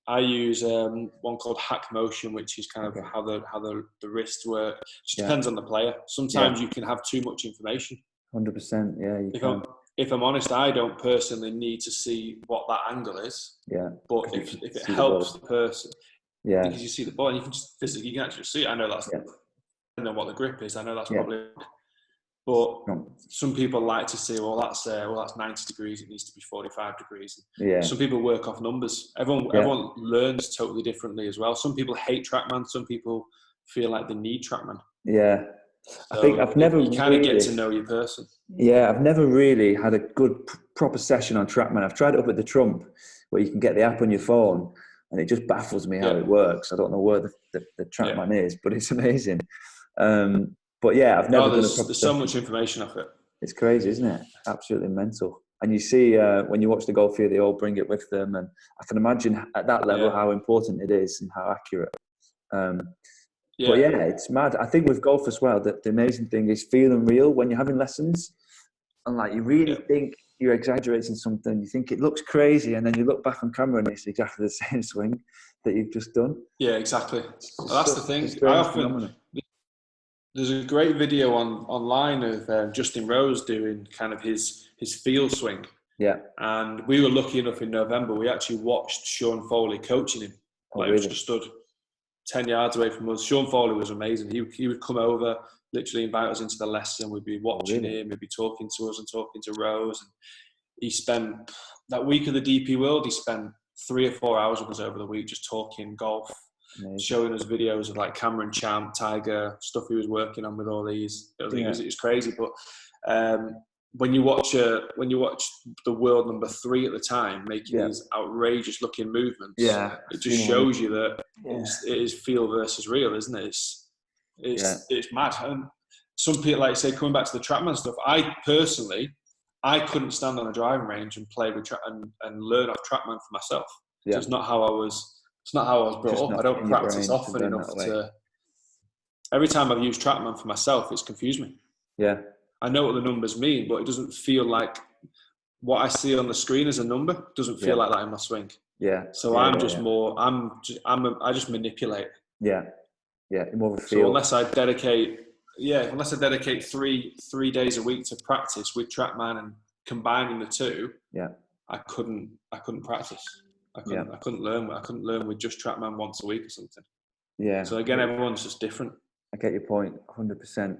I use one called Hack Motion, which is kind of how the wrists work. It just depends on the player. Sometimes you can have too much information. 100%. Yeah. If I'm honest, I don't personally need to see what that angle is. Yeah. But if it helps the person, because you see the ball and you can just physically, you can actually see it. I know that's. I don't know what the grip is. I know that's probably. But some people like to say, well, that's 90 degrees. It needs to be 45 degrees. Yeah. Some people work off numbers. Everyone learns totally differently as well. Some people hate TrackMan. Some people feel like they need TrackMan. Yeah. So I think I've never you kind of get to know your person. Yeah, I've never really had a good proper session on TrackMan. I've tried it up at the Trump, where you can get the app on your phone, and it just baffles me how it works. I don't know where the TrackMan is, but it's amazing. But yeah, I've never done a proper there's so much information off it. It's crazy, isn't it? Absolutely mental. And you see when you watch the golf field, they all bring it with them, and I can imagine at that level how important it is and how accurate. But yeah, it's mad. I think with golf as well, that the amazing thing is feeling real when you're having lessons, and like you really think you're exaggerating something. You think it looks crazy, and then you look back on camera and it's exactly the same swing that you've just done. Yeah, exactly. Well, that's the thing. There's a great video online of Justin Rose doing kind of his field swing. Yeah. And we were lucky enough in November, we actually watched Sean Foley coaching him. Really? Just stood 10 yards away from us. Sean Foley was amazing. He would come over, literally invite us into the lesson. We'd be watching him, he'd be talking to us and talking to Rose. And he spent that week of the DP World, he spent 3 or 4 hours with us over the week just talking golf. Amazing. Showing us videos of like Cameron Champ, Tiger, stuff he was working on with all these. It was crazy. But when you watch the world number 3 at the time making these outrageous looking movements, it just shows you that it is feel versus real, isn't it? It's mad. And some people, like say, coming back to the TrackMan stuff, I couldn't stand on a driving range and play with and learn off TrackMan for myself. Yeah. It's not how I was. It's not how I was brought up. I don't practice often enough to. Every time I've used TrackMan for myself, it's confused me. Yeah. I know what the numbers mean, but it doesn't feel like what I see on the screen as a number. It doesn't feel like that in my swing. Yeah. So I'm just more. I just manipulate. Yeah. Yeah. More of a feel. So unless I dedicate 3 days a week to practice with TrackMan and combining the two. Yeah. I couldn't practice. I couldn't learn with just TrackMan once a week or something. Yeah. So again, everyone's just different. I get your point, 100%.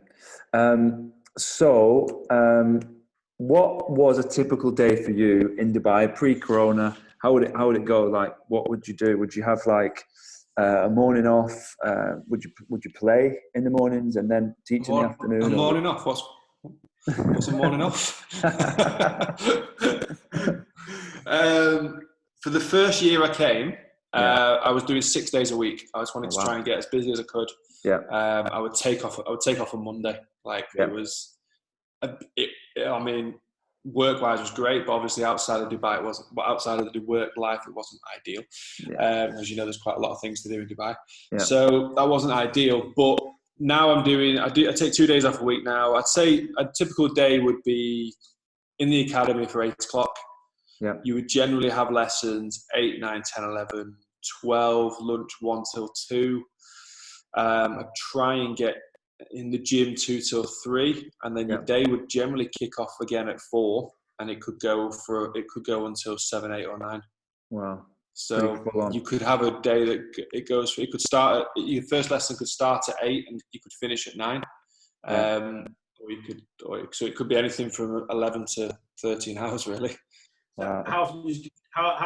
What was a typical day for you in Dubai pre-Corona? How would it go? Like, what would you do? Would you have like a morning off? Would you play in the mornings and then teach in the afternoon? A morning off? What's a morning off? For the first year I came, I was doing 6 days a week. I just wanted to try and get as busy as I could. Yeah. I would take off a Monday. Like it was, I mean, work-wise was great, but obviously outside of Dubai, outside of the work life, it wasn't ideal. Yeah. As you know, there's quite a lot of things to do in Dubai. Yeah. So that wasn't ideal. But now I take 2 days off a week now. I'd say a typical day would be in the academy for 8 o'clock. Yeah. You would generally have lessons 8, 9, 10, 11, 12, lunch 1 till 2. I'd try and get in the gym 2 till 3, and then your day would generally kick off again at 4, and it could go until 7, 8, or 9. Wow. So you could have a day that it could start your first lesson could start at 8 and you could finish at 9. So it could be anything from 11 to 13 hours really. Wow. How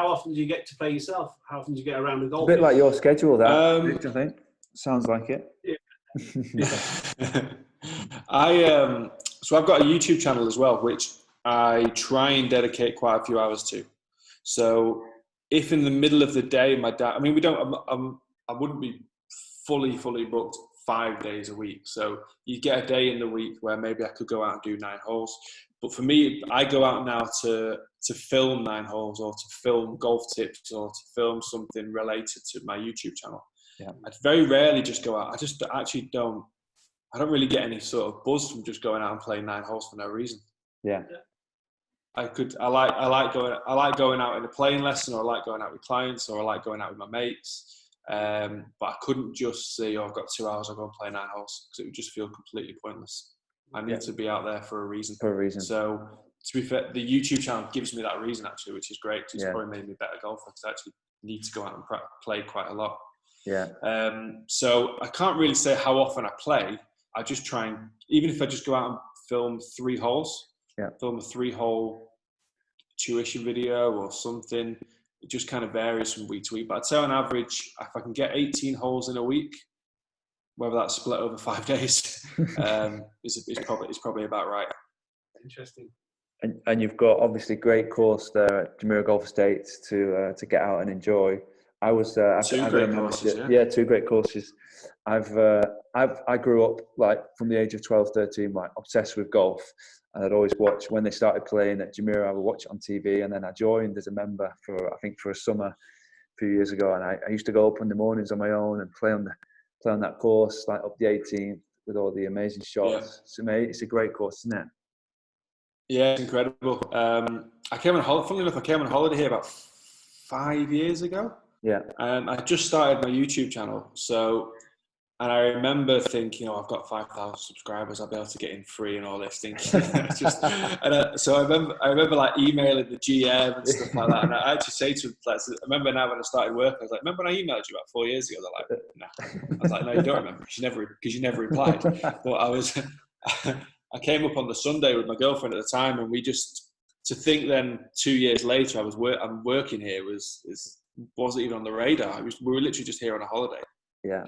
often do you get to play yourself? How often do you get around the golf? A bit like your schedule, that I think. Sounds like it. Yeah. So I've got a YouTube channel as well, which I try and dedicate quite a few hours to. So if in the middle of the day, my dad, I mean, I wouldn't be fully booked 5 days a week. So you get a day in the week where maybe I could go out and do 9 holes. But for me, I go out now to film 9 holes or to film golf tips or to film something related to my YouTube channel. Yeah. I'd very rarely just go out. I don't really get any sort of buzz from just going out and playing 9 holes for no reason. Yeah. I like going out in a playing lesson, or I like going out with clients, or I like going out with my mates. But I couldn't just say, I've got 2 hours, I'll go and play 9 holes, because it would just feel completely pointless. I need to be out there for a reason. So to be fair, the YouTube channel gives me that reason, actually, which is great. It's probably made me a better golfer, because I actually need to go out and play quite a lot. So I can't really say how often I play. I just try and, even if I just go out and film 3 holes, film a 3-hole tuition video or something, it just kind of varies from week to week. But I'd say on average, if I can get 18 holes in a week, whether that's split over 5 days, is probably about right. Interesting. And you've got obviously great course there at Jumeirah Golf Estates to get out and enjoy. I was 2 great courses. Yeah, 2 great courses. I grew up like from the age of 12, 13, like obsessed with golf, and I'd always watch when they started playing at Jumeirah. I would watch it on TV, and then I joined as a member for a summer a few years ago, and I used to go up in the mornings on my own and play on that course, like up the 18th with all the amazing shots. It's a great course, isn't it? Yeah, it's incredible. I came on holiday here about 5 years ago. Yeah. I just started my YouTube channel, and I remember thinking, I've got 5,000 subscribers, I'll be able to get in free and all this thing. So I remember like emailing the GM and stuff like that. And I actually say to him, I remember now when I started work, I was like, remember when I emailed you about 4 years ago? They're like, no. I was like, no, you don't remember, because you never replied. But I came up on the Sunday with my girlfriend at the time, and we just, to think then 2 years later I'm working here wasn't even on the radar. We were literally just here on a holiday. Yeah.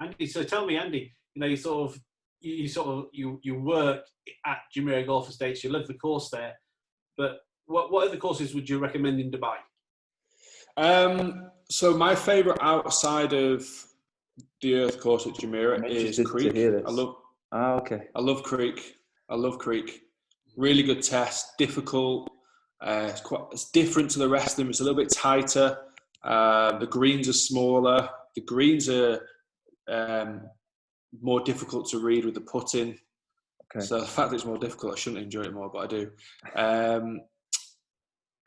Andy, so tell me, Andy, you work at Jumeirah Golf Estates, you love the course there, but what other courses would you recommend in Dubai? So my favourite outside of the Earth course at Jumeirah is Creek. I love Creek. Really good test, difficult. It's different to the rest of them. It's a little bit tighter. The greens are smaller. The greens are more difficult to read with the putting. So the fact that it's more difficult, I shouldn't enjoy it more, but I do.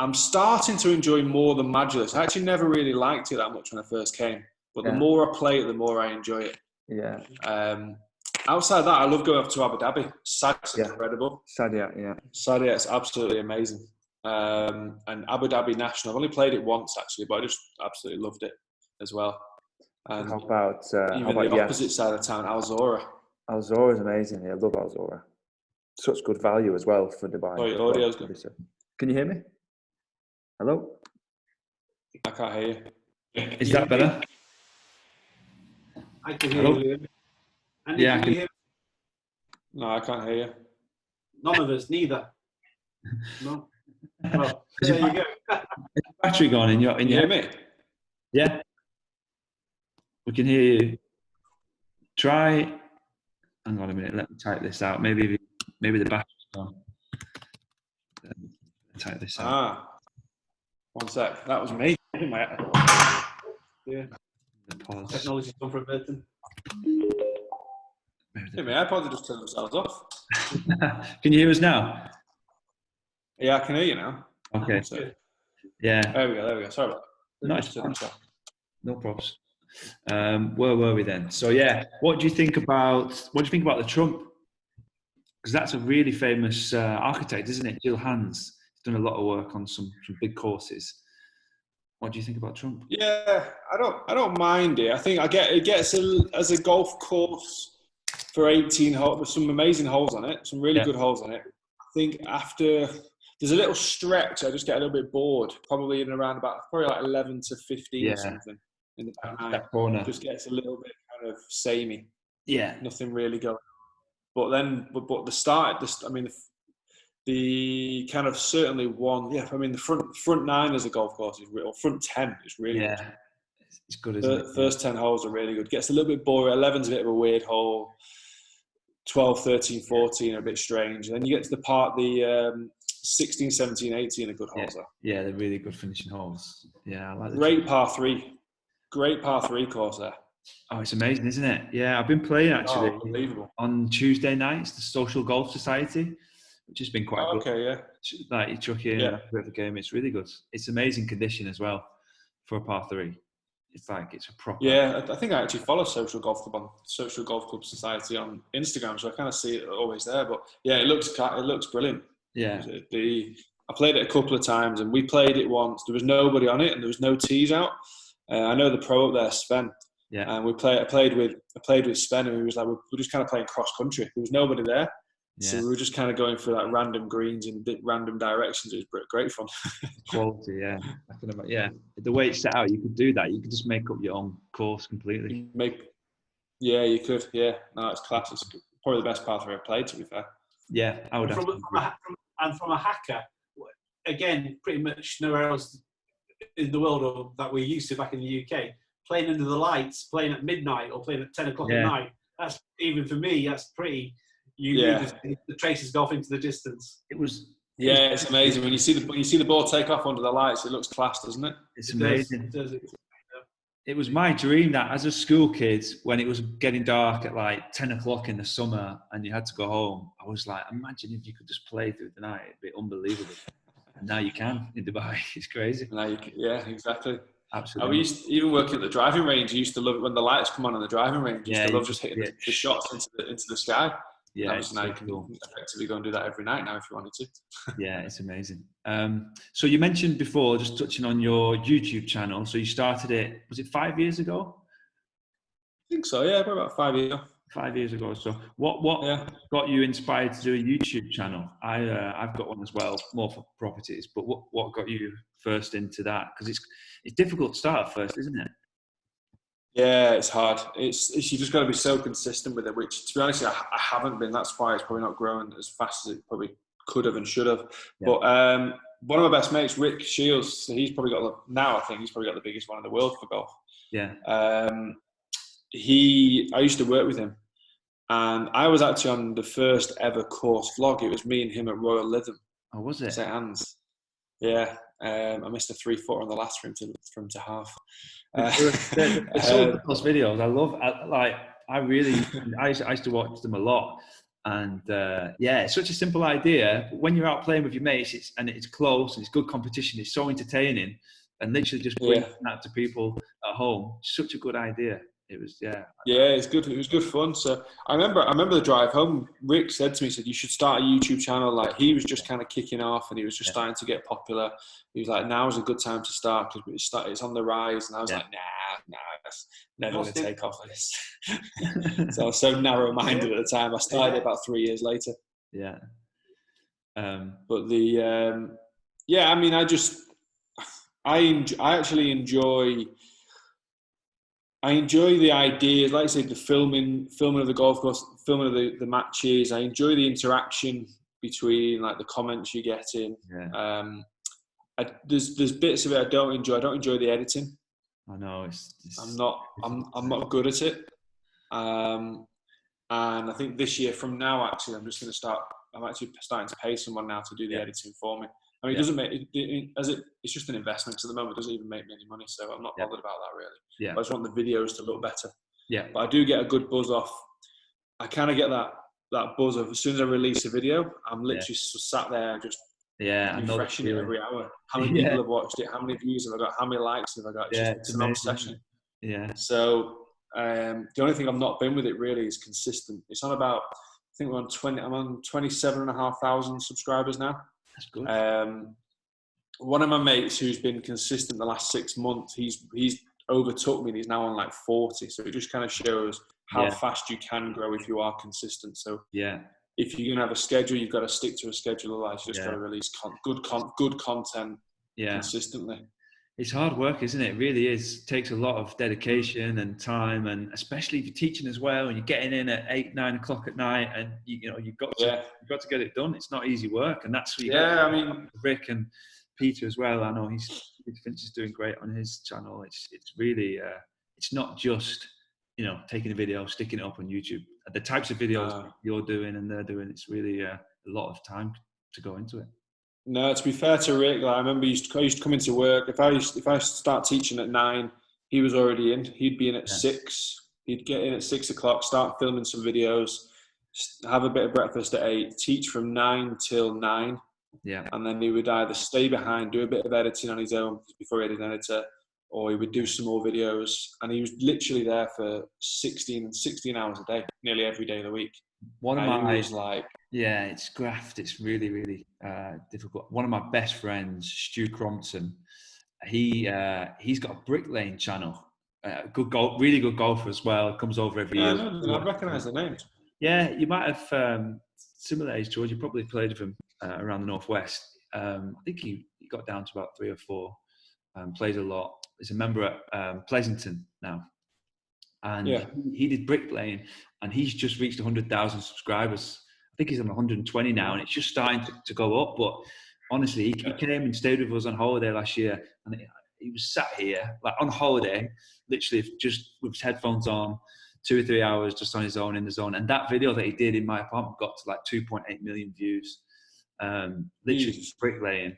I'm starting to enjoy more the Majlis. I actually never really liked it that much when I first came, but the more I play it, the more I enjoy it. Yeah. Outside that, I love going up to Abu Dhabi. Sad's incredible. Sadia, it's absolutely amazing. And Abu Dhabi National, I've only played it once actually, but I just absolutely loved it as well. And how about the opposite side of town, Al Zora? Al Zora is amazing. Yeah, I love Al Zora. Such good value as well for Dubai. Oh, your audio's good. Can you hear me? Hello? I can't hear you. Is that better? I can hear you. Andy, can you hear me? No, I can't hear you. None of us, neither. No. Well, there you go. Is the battery gone in your? Can you hear me? Yeah. We can hear you. Try. Hang on a minute. Let me type this out. Maybe the battery's gone. Type this out. 1 sec. That was me. Yeah. Technology's gone for a bit. My iPods just turned themselves off. Can you hear us now? Yeah, I can hear you now. Okay. So, yeah. There we go. Sorry about that. Nice. No problems. Where were we then? So yeah, what do you think about the Trump? Because that's a really famous architect, isn't it? Jill Hans. He's done a lot of work on some big courses. What do you think about Trump? Yeah, I don't mind it. I think it gets as a golf course for 18 holes with some amazing holes on it, some really good holes on it. I think after there's a little stretch, I just get a little bit bored. Probably in around about like 11 to 15 or something. In the that corner, just gets a little bit kind of samey. Yeah, nothing really going. But the start, the kind of certainly one. Yeah, I mean the front 9 as a golf course is real. Front 10 is really good. It's good, isn't it? First 10 holes are really good. Gets a little bit boring. 11's a bit of a weird hole. 12, 13, 14 are a bit strange. And then you get to the part, the 16, 17, 18 are good holes. Yeah, they're really good finishing holes. Yeah, I like the Great par 3. Great par 3 course there. Oh, it's amazing, isn't it? Yeah, I've been playing actually unbelievable. On Tuesday nights, the Social Golf Society. which has been quite good. Okay, yeah. Like you chuck in a bit of a game, it's really good. It's amazing condition as well for a par 3. It's like it's a proper. Yeah, I think I actually follow Social Golf Club Society on Instagram, so I kind of see it always there. But yeah, it looks brilliant. Yeah. I played it a couple of times, and we played it once. There was nobody on it, and there was no tees out. I know the pro up there, Sven. Yeah. And I played with Sven, and he was like, we're just kind of playing cross country. There was nobody there. Yeah. So we were just kind of going through like random greens in random directions. It was great fun. Quality, yeah. Yeah, the way it's set out, you could do that. You could just make up your own course completely. Yeah, you could. Yeah, no, it's class. It's probably the best par 3 I've played, to be fair. Yeah, I would. From a hacker, again, pretty much nowhere else in the world that we're used to back in the UK. Playing under the lights, playing at midnight, or playing at 10 o'clock at night. That's, even for me, that's pretty. The traces go off into the distance. It's amazing when you see the ball take off under the lights. It looks class, doesn't it? It's amazing. It was my dream that as a school kid, when it was getting dark at like 10 o'clock in the summer and you had to go home, I was like, imagine if you could just play through the night. It'd be unbelievable. And now you can in Dubai. It's crazy. Yeah, exactly. Absolutely. I used to, even working at the driving range, I used to love it when the lights come on in the driving range. I used to love just hitting the shots into the sky. Yeah, now you can effectively go and do that every night now if you wanted to. Yeah, it's amazing. So you mentioned before, just touching on your YouTube channel. So you started it, was it 5 years ago? I think so, yeah, probably about 5 years ago. 5 years ago. So what got you inspired to do a YouTube channel? I've got one as well, more for properties. But what got you first into that? Because it's difficult to start first, isn't it? Yeah, it's hard. It's you just got to be so consistent with it, which, to be honest, I haven't been. That's why it's probably not growing as fast as it probably could have and should have. Yeah. But one of my best mates, Rick Shiels, so he's probably got I think he's probably got the biggest one in the world for golf. Yeah. I used to work with him, and I was actually on the first ever course vlog. It was me and him at Royal Lytham. Oh, was it? St Anne's. Yeah. I missed a 3-footer on the last for him to half. It's all those videos. I used to watch them a lot, and it's such a simple idea. But when you're out playing with your mates, it's close and it's good competition. It's so entertaining, and literally just bringing that to people at home. Such a good idea. It was, it's good. It was good fun. So I remember the drive home. Rick said to me, he said, you should start a YouTube channel. Like, he was just kind of kicking off and he was just starting to get popular. He was like, now's a good time to start because it's on the rise. And I was like, nah, that's never going to take off like this. So I was so narrow-minded at the time. I started it about 3 years later. Yeah. But I mean, I actually enjoy the ideas, like I say, the filming of the golf course, filming of the matches. I enjoy the interaction between like the comments you get in. Yeah. There's bits of it I don't enjoy. I don't enjoy the editing. I know I'm not good at it. And I think this year from now, actually, I'm actually starting to pay someone now to do the editing for me. I mean, it doesn't make it's just an investment. Because at the moment, it doesn't even make me any money, so I'm not bothered about that really. Yeah. I just want the videos to look better. Yeah. But I do get a good buzz off. I kind of get that buzz of as soon as I release a video, I'm literally just sat there just refreshing it every hour. How many people have watched it? How many views have I got? How many likes have I got? It's an obsession. Yeah. So the only thing I've not been with it really is consistent. It's on about, I think we're on 20. I'm on 27,500 subscribers now. That's good. One of my mates who's been consistent the last 6 months, he's overtook me and he's now on like 40. So it just kind of shows how fast you can grow if you are consistent. So if you're gonna have a schedule, you've got to stick to a schedule. Otherwise, you just got to release good content consistently. It's hard work, isn't it? It really is. It takes a lot of dedication and time, and especially if you're teaching as well and you're getting in at 8-9 o'clock at night, and you've got to get it done. It's not easy work, and that's what you got. I mean, Rick and Peter as well. I know he's doing great on his channel. It's really it's not just taking a video, sticking it up on YouTube. The types of videos you're doing and they're doing, it's really a lot of time to go into it. No, to be fair to Rick, I remember he used to come into work. If I start teaching at 9, he was already in. He'd be in at 6. He'd get in at 6 o'clock, start filming some videos, have a bit of breakfast at 8, teach from 9 till 9. Yeah. And then he would either stay behind, do a bit of editing on his own before he had an editor, or he would do some more videos. And he was literally there for 16 hours a day, nearly every day of the week. One of my, he was like, yeah, it's graft. It's really, really difficult. One of my best friends, Stu Crompton, he's got a Brick Lane channel. Good golf, really good golfer as well. Comes over every year. I recognise the names. Yeah, you might have similar age, George. You probably played with him around the Northwest. I think he got down to about 3 or 4. Plays a lot. He's a member at Pleasanton now. And he did Brick Lane, and he's just reached 100,000 subscribers. I think he's on 120 now, and it's just starting to go up. But honestly, he came and stayed with us on holiday last year, and he was sat here, like on holiday, literally just with his headphones on, 2 or 3 hours just on his own in the zone. And that video that he did in my apartment got to like 2.8 million views. Literally bricklaying,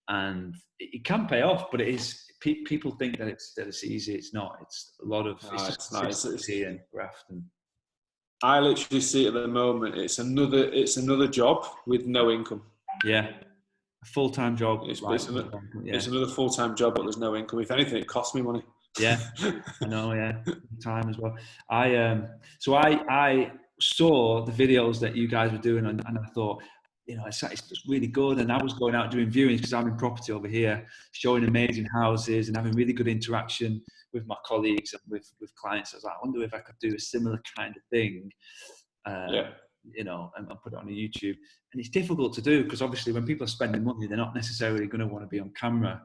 and it can pay off, but it is. People think that it's easy. It's not. It's a lot of consistency and graft. And I literally see it at the moment. It's another job with no income. Yeah, a full-time job. It's another full-time job, but there's no income. If anything, it costs me money. Yeah, I know. Yeah, time as well. I saw the videos that you guys were doing, and I thought, it's just really good. And I was going out doing viewings because I'm in property over here, showing amazing houses and having really good interaction with my colleagues and with clients. I was like, I wonder if I could do a similar kind of thing, and put it on YouTube. And it's difficult to do because obviously when people are spending money, they're not necessarily going to want to be on camera.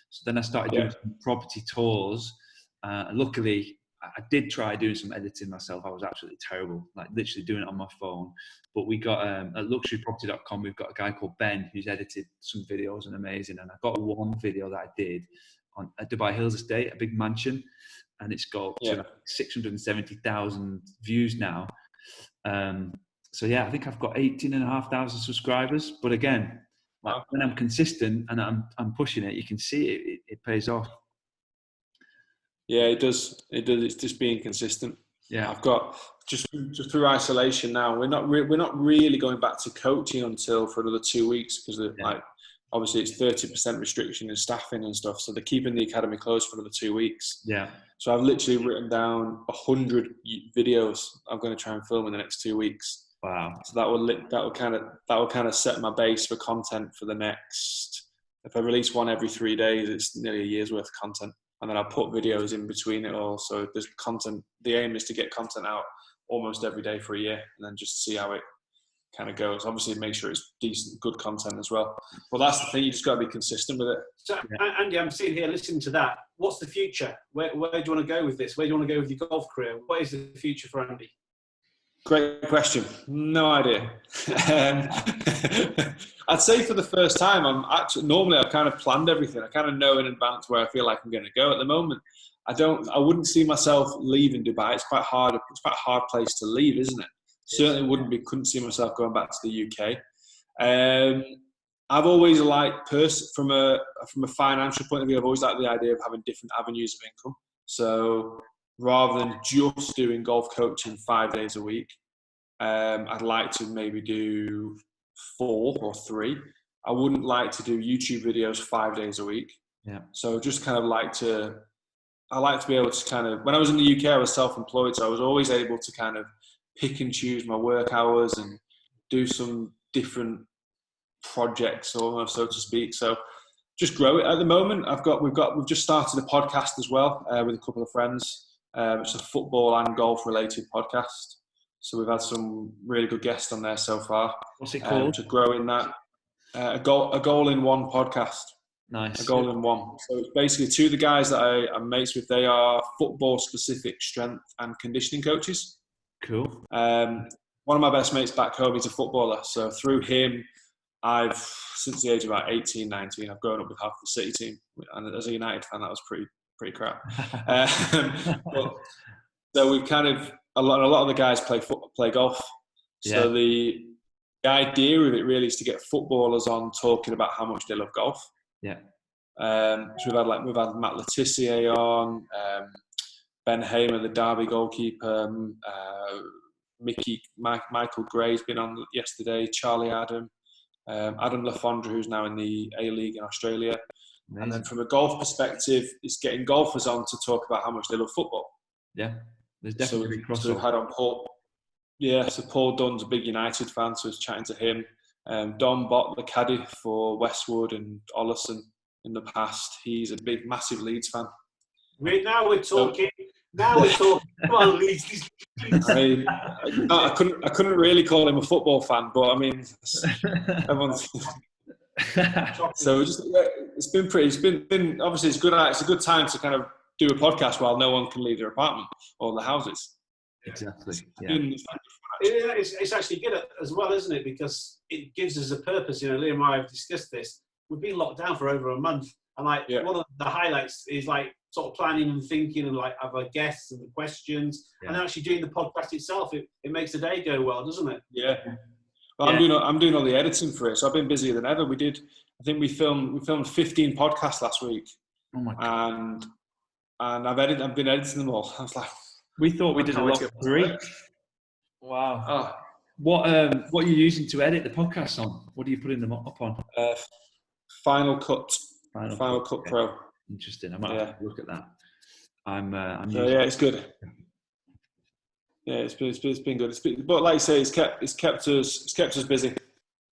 So then I started doing some property tours. Luckily, I did try doing some editing myself. I was absolutely terrible, like literally doing it on my phone. But we got at luxuryproperty.com, we've got a guy called Ben who's edited some videos and amazing. And I got one video that I did on a Dubai Hills estate, a big mansion, and it's got 670,000 views now. So I think I've got 18,500 subscribers. But again, like when I'm consistent and I'm pushing it, you can see it pays off. Yeah, it does. It's just being consistent. Yeah, I've got just through isolation now. We're not really going back to coaching until for another 2 weeks because obviously it's 30% restriction in staffing and stuff. So they're keeping the academy closed for another 2 weeks. Yeah. So I've literally written down 100 videos I'm going to try and film in the next 2 weeks. Wow. So that will kind of set my base for content for the next. If I release one every 3 days, it's nearly a year's worth of content. And then I'll put videos in between it all. So there's content. The aim is to get content out almost every day for a year and then just see how it kind of goes. Obviously, make sure it's decent, good content as well. But that's the thing. You just got to be consistent with it. So, Andy, I'm sitting here listening to that. What's the future? Where do you want to go with this? Where do you want to go with your golf career? What is the future for Andy? Great question. No idea. I'd say for the first time, normally I've kind of planned everything. I kind of know in advance where I feel like I'm going to go. At the moment, I wouldn't see myself leaving Dubai. It's quite hard. It's quite a hard place to leave, isn't it? Certainly couldn't see myself going back to the UK. I've always liked, from a financial point of view, I've always liked the idea of having different avenues of income. So rather than just doing golf coaching 5 days a week, I'd like to maybe do 4 or 3. I wouldn't like to do YouTube videos 5 days a week. Yeah. So just kind of I like to be able to kind of, when I was in the UK, I was self-employed. So I was always able to kind of pick and choose my work hours and do some different projects, almost, so to speak. So just grow it. At the moment, we've just started a podcast as well with a couple of friends. It's a football and golf related podcast. So we've had some really good guests on there so far. What's it called? To grow in that, a goal in one podcast. Nice. A goal in one. So it's basically 2 of the guys that I'm mates with. They are football specific strength and conditioning coaches. Cool. One of my best mates back home, he's a footballer. So through him, since the age of about 18, 19, I've grown up with half the City team. And as a United fan, that was pretty crap. So we've kind of, a lot of the guys play golf. So the idea of it really is to get footballers on talking about how much they love golf. Yeah. So we've had Matt Letitia on, Ben Hamer, the Derby goalkeeper, Michael Gray's been on yesterday, Charlie Adam Lafondra, who's now in the A-League in Australia. Amazing. And then from a golf perspective, it's getting golfers on to talk about how much they love football. Yeah, there's definitely crossover. So we've had on Paul. Yeah, so Paul Dunn's a big United fan, so I was chatting to him. Don Bott, the caddy for Westwood and Ollison in the past, he's a big, massive Leeds fan. Now we're talking. Come on, Leeds. I couldn't really call him a football fan, but I mean, everyone's. So it's been obviously it's a good time to kind of do a podcast while no one can leave their apartment or their houses. Exactly. Yeah. It's actually good as well, isn't it? Because it gives us a purpose. You know, Liam and I have discussed this. We've been locked down for over a month, and one of the highlights is sort of planning and thinking and other guests and the questions, and actually doing the podcast itself. It makes the day go well, doesn't it? Yeah. Well, I'm doing all the editing for it, so I've been busier than ever. We filmed 15 podcasts last week. Oh my God. And I've been editing them all. I was like, we thought we did a lot of 3. Wow. Oh. What are you using to edit the podcasts on? What are you putting them up on? Final Cut okay. Pro. Interesting. I might have to look at that. It's good. Yeah, it's been good. But like I say, it's kept us busy.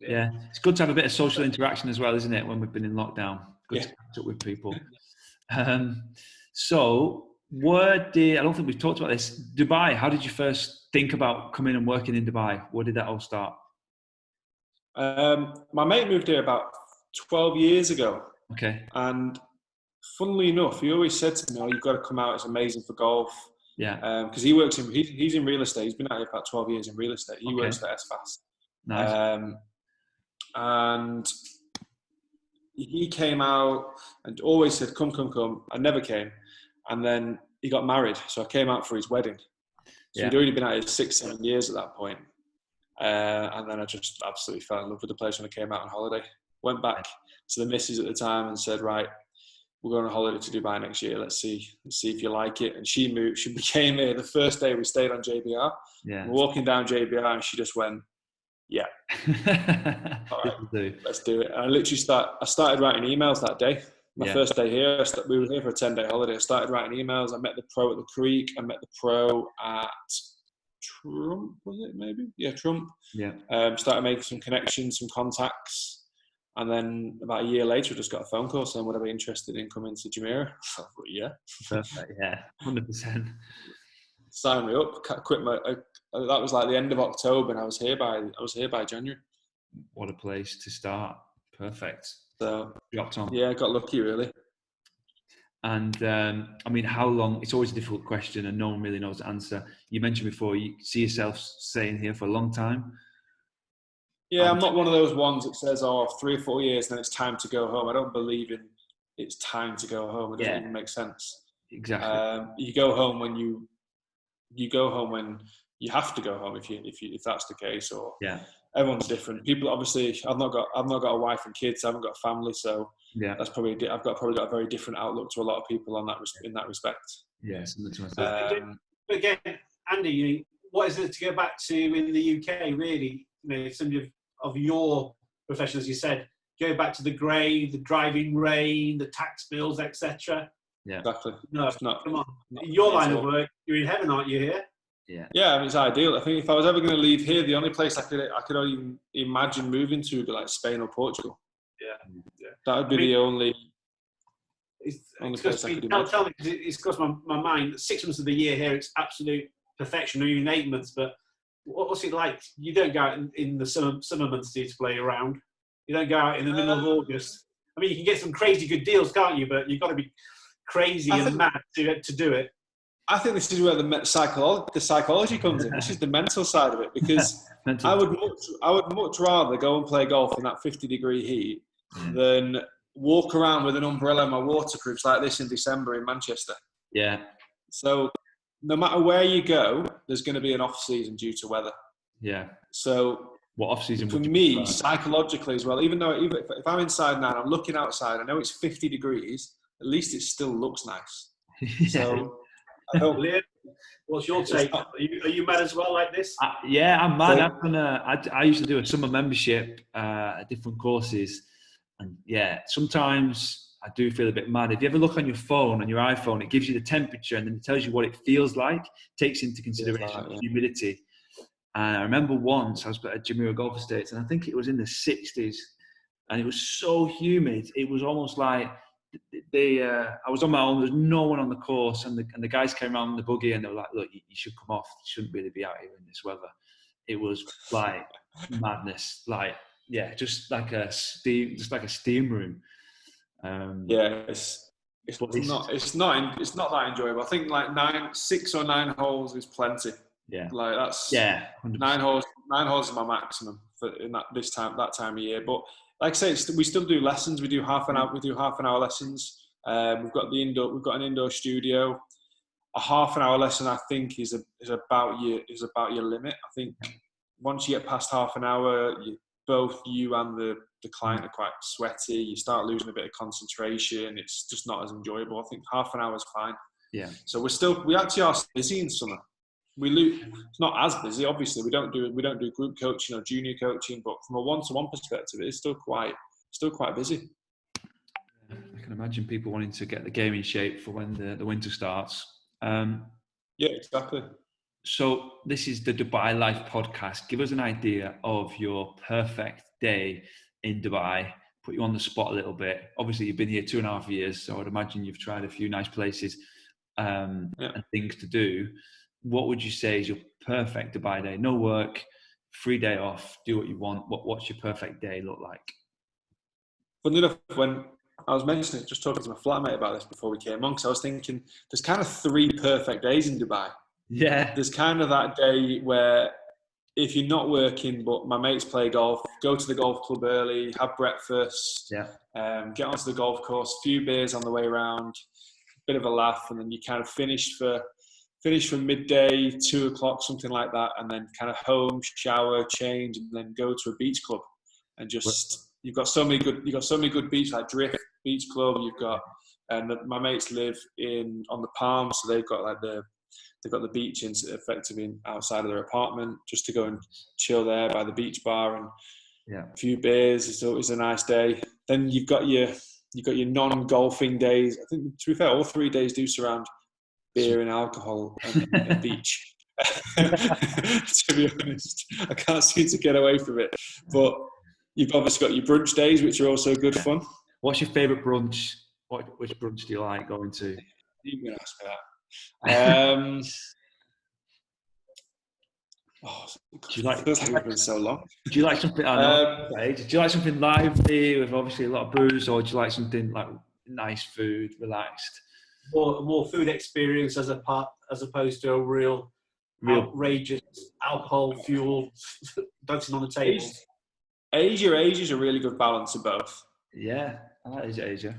Yeah, it's good to have a bit of social interaction as well, isn't it? When we've been in lockdown, good to catch up with people. So, I don't think we've talked about this. Dubai. How did you first think about coming and working in Dubai? Where did that all start? My mate moved here about 12 years ago. Okay. And funnily enough, he always said to me, "Oh, you've got to come out. It's amazing for golf." Yeah. Because he's in real estate. He's been out here for about 12 years in real estate. He works for SFAS. Nice. And he came out and always said, come. I never came. And then he got married. So I came out for his wedding. So he'd already been out here 6-7 years at that point. And then I just absolutely fell in love with the place when I came out on holiday. Went back to the missus at the time and said, right, we're going on holiday to Dubai next year. Let's see if you like it. And she moved. She came here the first day we stayed on JBR. Yeah. We're walking down JBR and she just went, yeah. All right, let's do it. And I literally started writing emails that day. My first day here, we were here for a 10-day holiday. I started writing emails. I met the pro at the Creek. I met the pro at Trump, was it maybe? Yeah, Trump. Yeah. Started making some connections, some contacts. And then about a year later, I just got a phone call saying, would I be interested in coming to Jumeirah? I thought, yeah. Perfect, yeah, 100%. Sign me up. Quit that was like the end of October, and I was here by January. What a place to start. Perfect. So, dropped on. Yeah, I got lucky, really. And I mean, how long? It's always a difficult question, and no one really knows the answer. You mentioned before, you see yourself staying here for a long time. Yeah, I'm not one of those ones that says, 3 or 4 years, then it's time to go home. I don't believe in it's time to go home. It doesn't even make sense. Exactly. You go home when you go home when you have to go home, if that's the case. Or everyone's different. People, obviously, I've not got a wife and kids. I haven't got a family, so that's probably probably got a very different outlook to a lot of people in that respect. Yes. But again, Andy, what is it to go back to in the UK? Really, some of your profession, as you said, go back to the grey, the driving rain, the tax bills, etc. Yeah, exactly. No, come on. Your line of work, you're in heaven, aren't you? Here. Yeah, I mean, it's ideal. I think if I was ever going to leave here, the only place I could even imagine moving to would be like Spain or Portugal. Yeah. That would be the only place I could imagine. Tell me, because it's crossed my mind. 6 months of the year here, it's absolute perfection, or even 8 months. But what's it like? You don't go out in the summer months to play around. You don't go out in the middle of August. I mean, you can get some crazy good deals, can't you? But you've got to be crazy and mad to do it. I think this is where the psychology comes in. This is the mental side of it, because I would much rather go and play golf in that 50-degree heat than walk around with an umbrella and my waterproofs like this in December in Manchester. Yeah. So no matter where you go, there's going to be an off season due to weather. Yeah. So what off season for me, psychologically as well, even if I'm inside now and I'm looking outside, I know it's 50 degrees, at least it still looks nice. So I hope. What's your take? Are you mad as well like this? Yeah, I'm mad. I used to do a summer membership at different courses, and yeah, sometimes I do feel a bit mad. If you ever look on your phone, on your iPhone, it gives you the temperature and then it tells you what it feels like, takes into consideration humidity. And I remember once I was at Jumeirah Golf Estates, and I think it was in the 60s, and it was so humid. It was almost like I was on my own. There was no one on the course, and the guys came around in the buggy, and they were like, "Look, you should come off. You shouldn't really be out here in this weather." It was like madness. Like, yeah, just like a steam room. It's not that enjoyable. I think like 6 or 9 holes is plenty. Yeah, like that's 100%. 9 holes. 9 holes is my maximum for that time of year. But like I say, we still do lessons. We do half an hour lessons. We've got an indoor studio. A half an hour lesson, I think, is about your limit. I think once you get past half an hour, both you and the client are quite sweaty. You start losing a bit of concentration. It's just not as enjoyable. I think half an hour is fine. Yeah. So we actually are busy in summer. It's not as busy, obviously. We don't do group coaching or junior coaching, but from a one-to-one perspective, it's still quite busy. I can imagine people wanting to get the game in shape for when the winter starts. Yeah, exactly. So this is the Dubailife podcast. Give us an idea of your perfect day in Dubai. Put you on the spot a little bit. Obviously, you've been here 2.5 years, so I'd imagine you've tried a few nice places and things to do. What would you say is your perfect Dubai day? No work, free day off, do what you want. What's your perfect day look like? Funny enough, when I was mentioning it, just talking to my flatmate about this before we came on, because I was thinking there's kind of 3 perfect days in Dubai. Yeah. There's kind of that day where if you're not working, but my mates play golf, go to the golf club early, have breakfast, get onto the golf course, a few beers on the way around, bit of a laugh, and then you kind of finish for midday, 2 o'clock, something like that, and then kind of home, shower, change, and then go to a beach club. And just you've got so many good beaches like Drift Beach Club. You've got, and my mates live on the Palm, so they've got the beach effectively outside of their apartment, just to go and chill there by the beach bar and a few beers. It's always a nice day. Then you've got your non-golfing days. I think, to be fair, all 3 days do surround beer and alcohol and a beach. To be honest, I can't seem to get away from it. But you've obviously got your brunch days, which are also good fun. What's your favourite brunch? Which brunch do you like going to? You're going to ask me that. Do you like? Feels like it's been so long. Do you like something? Do you like something lively with obviously a lot of booze, or do you like something like nice food, relaxed? More food experience as opposed to a real outrageous alcohol fuel dancing on the table. Asia's a really good balance of both. Yeah, I like Asia.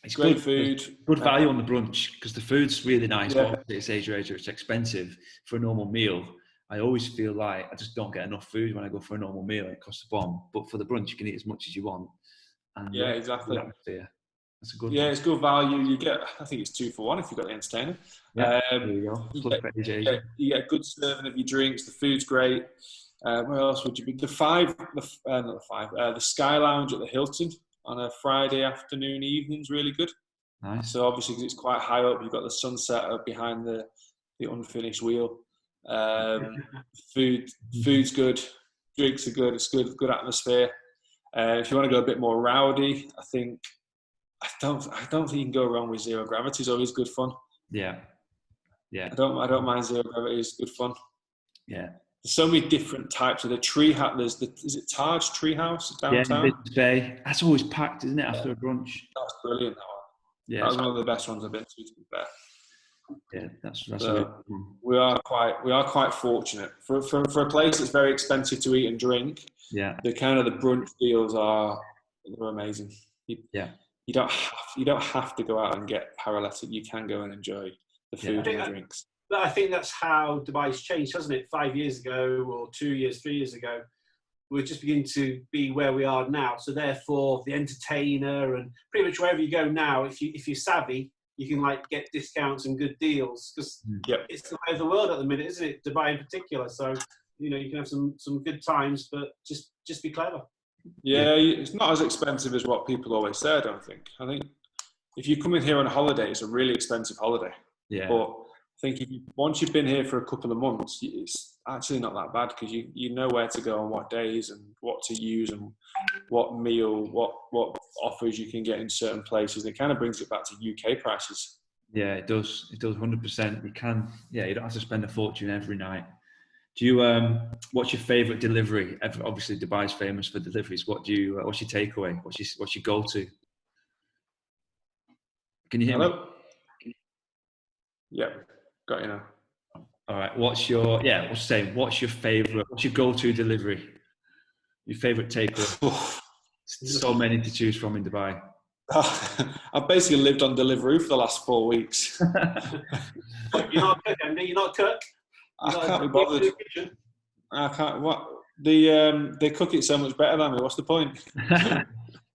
It's great good food, good value on the brunch because the food's really nice. Yeah. But it's Asia. It's expensive for a normal meal. I always feel like I just don't get enough food when I go for a normal meal. It costs a bomb. But for the brunch, you can eat as much as you want. And yeah, exactly. That's a good. Yeah, it's good value. You get, I think it's 2 for 1 if you've got the entertainer. Yeah, there you go. You get a good serving of your drinks. The food's great. Where else would you be? The Sky Lounge at the Hilton on a Friday afternoon evening's really good. Nice. So obviously, because it's quite high up, you've got the sunset up behind the unfinished wheel. Food's good. Drinks are good. It's good atmosphere. If you want to go a bit more rowdy, I don't think you can go wrong with Zero Gravity. It's always good fun. Yeah. I don't mind Zero Gravity. It's good fun. Yeah. There's so many different types of the tree house. Is it Taj Treehouse downtown? Yeah, that's always packed, isn't it? After a brunch. That's brilliant. That one. Yeah, that was one of the best ones I've been to be fair. Yeah, that's so we are quite fortunate for a place that's very expensive to eat and drink. Yeah, the brunch deals they're amazing. You don't have to go out and get paralytic. You can go and enjoy the food and the drinks. But I think that's how Dubai's changed, hasn't it? 5 years ago, or 2 years, 3 years ago, we're just beginning to be where we are now. So therefore, the entertainer and pretty much wherever you go now, if you're savvy, you can like get discounts and good deals, because it's the way of the world at the minute, isn't it? Dubai in particular. So you know, you can have some good times, but just be clever. Yeah, it's not as expensive as what people always say, I don't think. I think if you come in here on a holiday, it's a really expensive holiday. Yeah. But I think once you've been here for a couple of months, it's actually not that bad, because you know where to go on what days and what to use and what meal, what offers you can get in certain places. It kind of brings it back to UK prices. Yeah, it does. It does 100%. You can, you don't have to spend a fortune every night. Do you, what's your favourite delivery? Obviously, Dubai's famous for deliveries. What's your takeaway? What's your go-to? Can you hear me? Yeah, got you now. All right. What's your favourite? What's your go-to delivery? Your favourite takeaway? So many to choose from in Dubai. I've basically lived on Deliveroo for the last 4 weeks. You're not a cook, Andy. You're not a cook. I can't be bothered. I can't. What they cook it so much better than me. What's the point?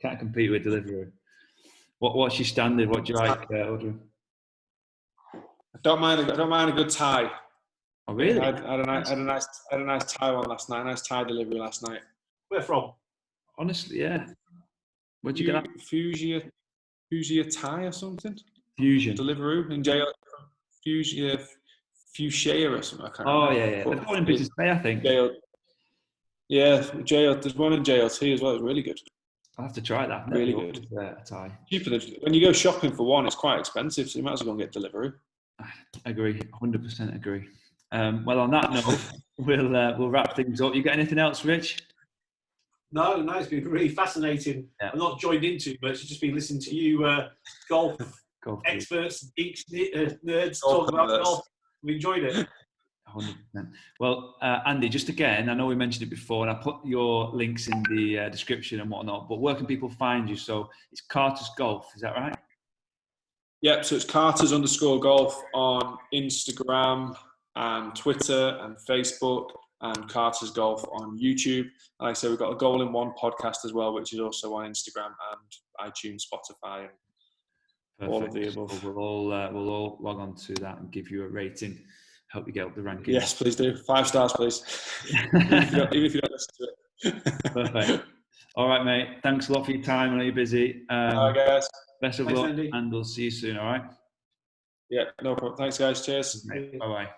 Can't compete with Deliveroo. What's your standard? What do you like ordering? I don't mind a good Thai. Oh really? I had a nice Thai one last night. A nice Thai delivery last night. Where from? Honestly, yeah. Where'd you get that? Fusia Thai or something? Fusion. Deliveroo in jail. Fuchsia or something. I can't remember. Yeah. They're going in Business Bay, I think. There's one in JLT as well. It's really good. I'll have to try that. Really good. Thai. Cheaper than when you go shopping for one, it's quite expensive, so you might as well go and get Deliveroo. I agree. 100% agree. Well, on that note, we'll wrap things up. You got anything else, Rich? No, it's been really fascinating. Yeah. I've not joined into much. I've just been listening to you golf experts, geeks, nerds talk about golf. We enjoyed it. 100%. Well, Andy, just again, I know we mentioned it before, and I put your links in the description and whatnot, but where can people find you? So it's Carter's Golf, is that right? Yeah, so it's Carter's_golf on Instagram and Twitter and Facebook, and Carter's Golf on YouTube. And like I say, we've got a Goal in One podcast as well, which is also on Instagram and iTunes, Spotify, and all of the above. So we'll all log on to that and give you a rating. Help you get up the rankings. Yes, please do. 5 stars, please. even if you don't listen to it. Perfect. All right, mate. Thanks a lot for your time. I know you're busy. All right, guys. Best of luck, and we'll see you soon. All right. Yeah, no problem. Thanks, guys. Cheers. Bye bye.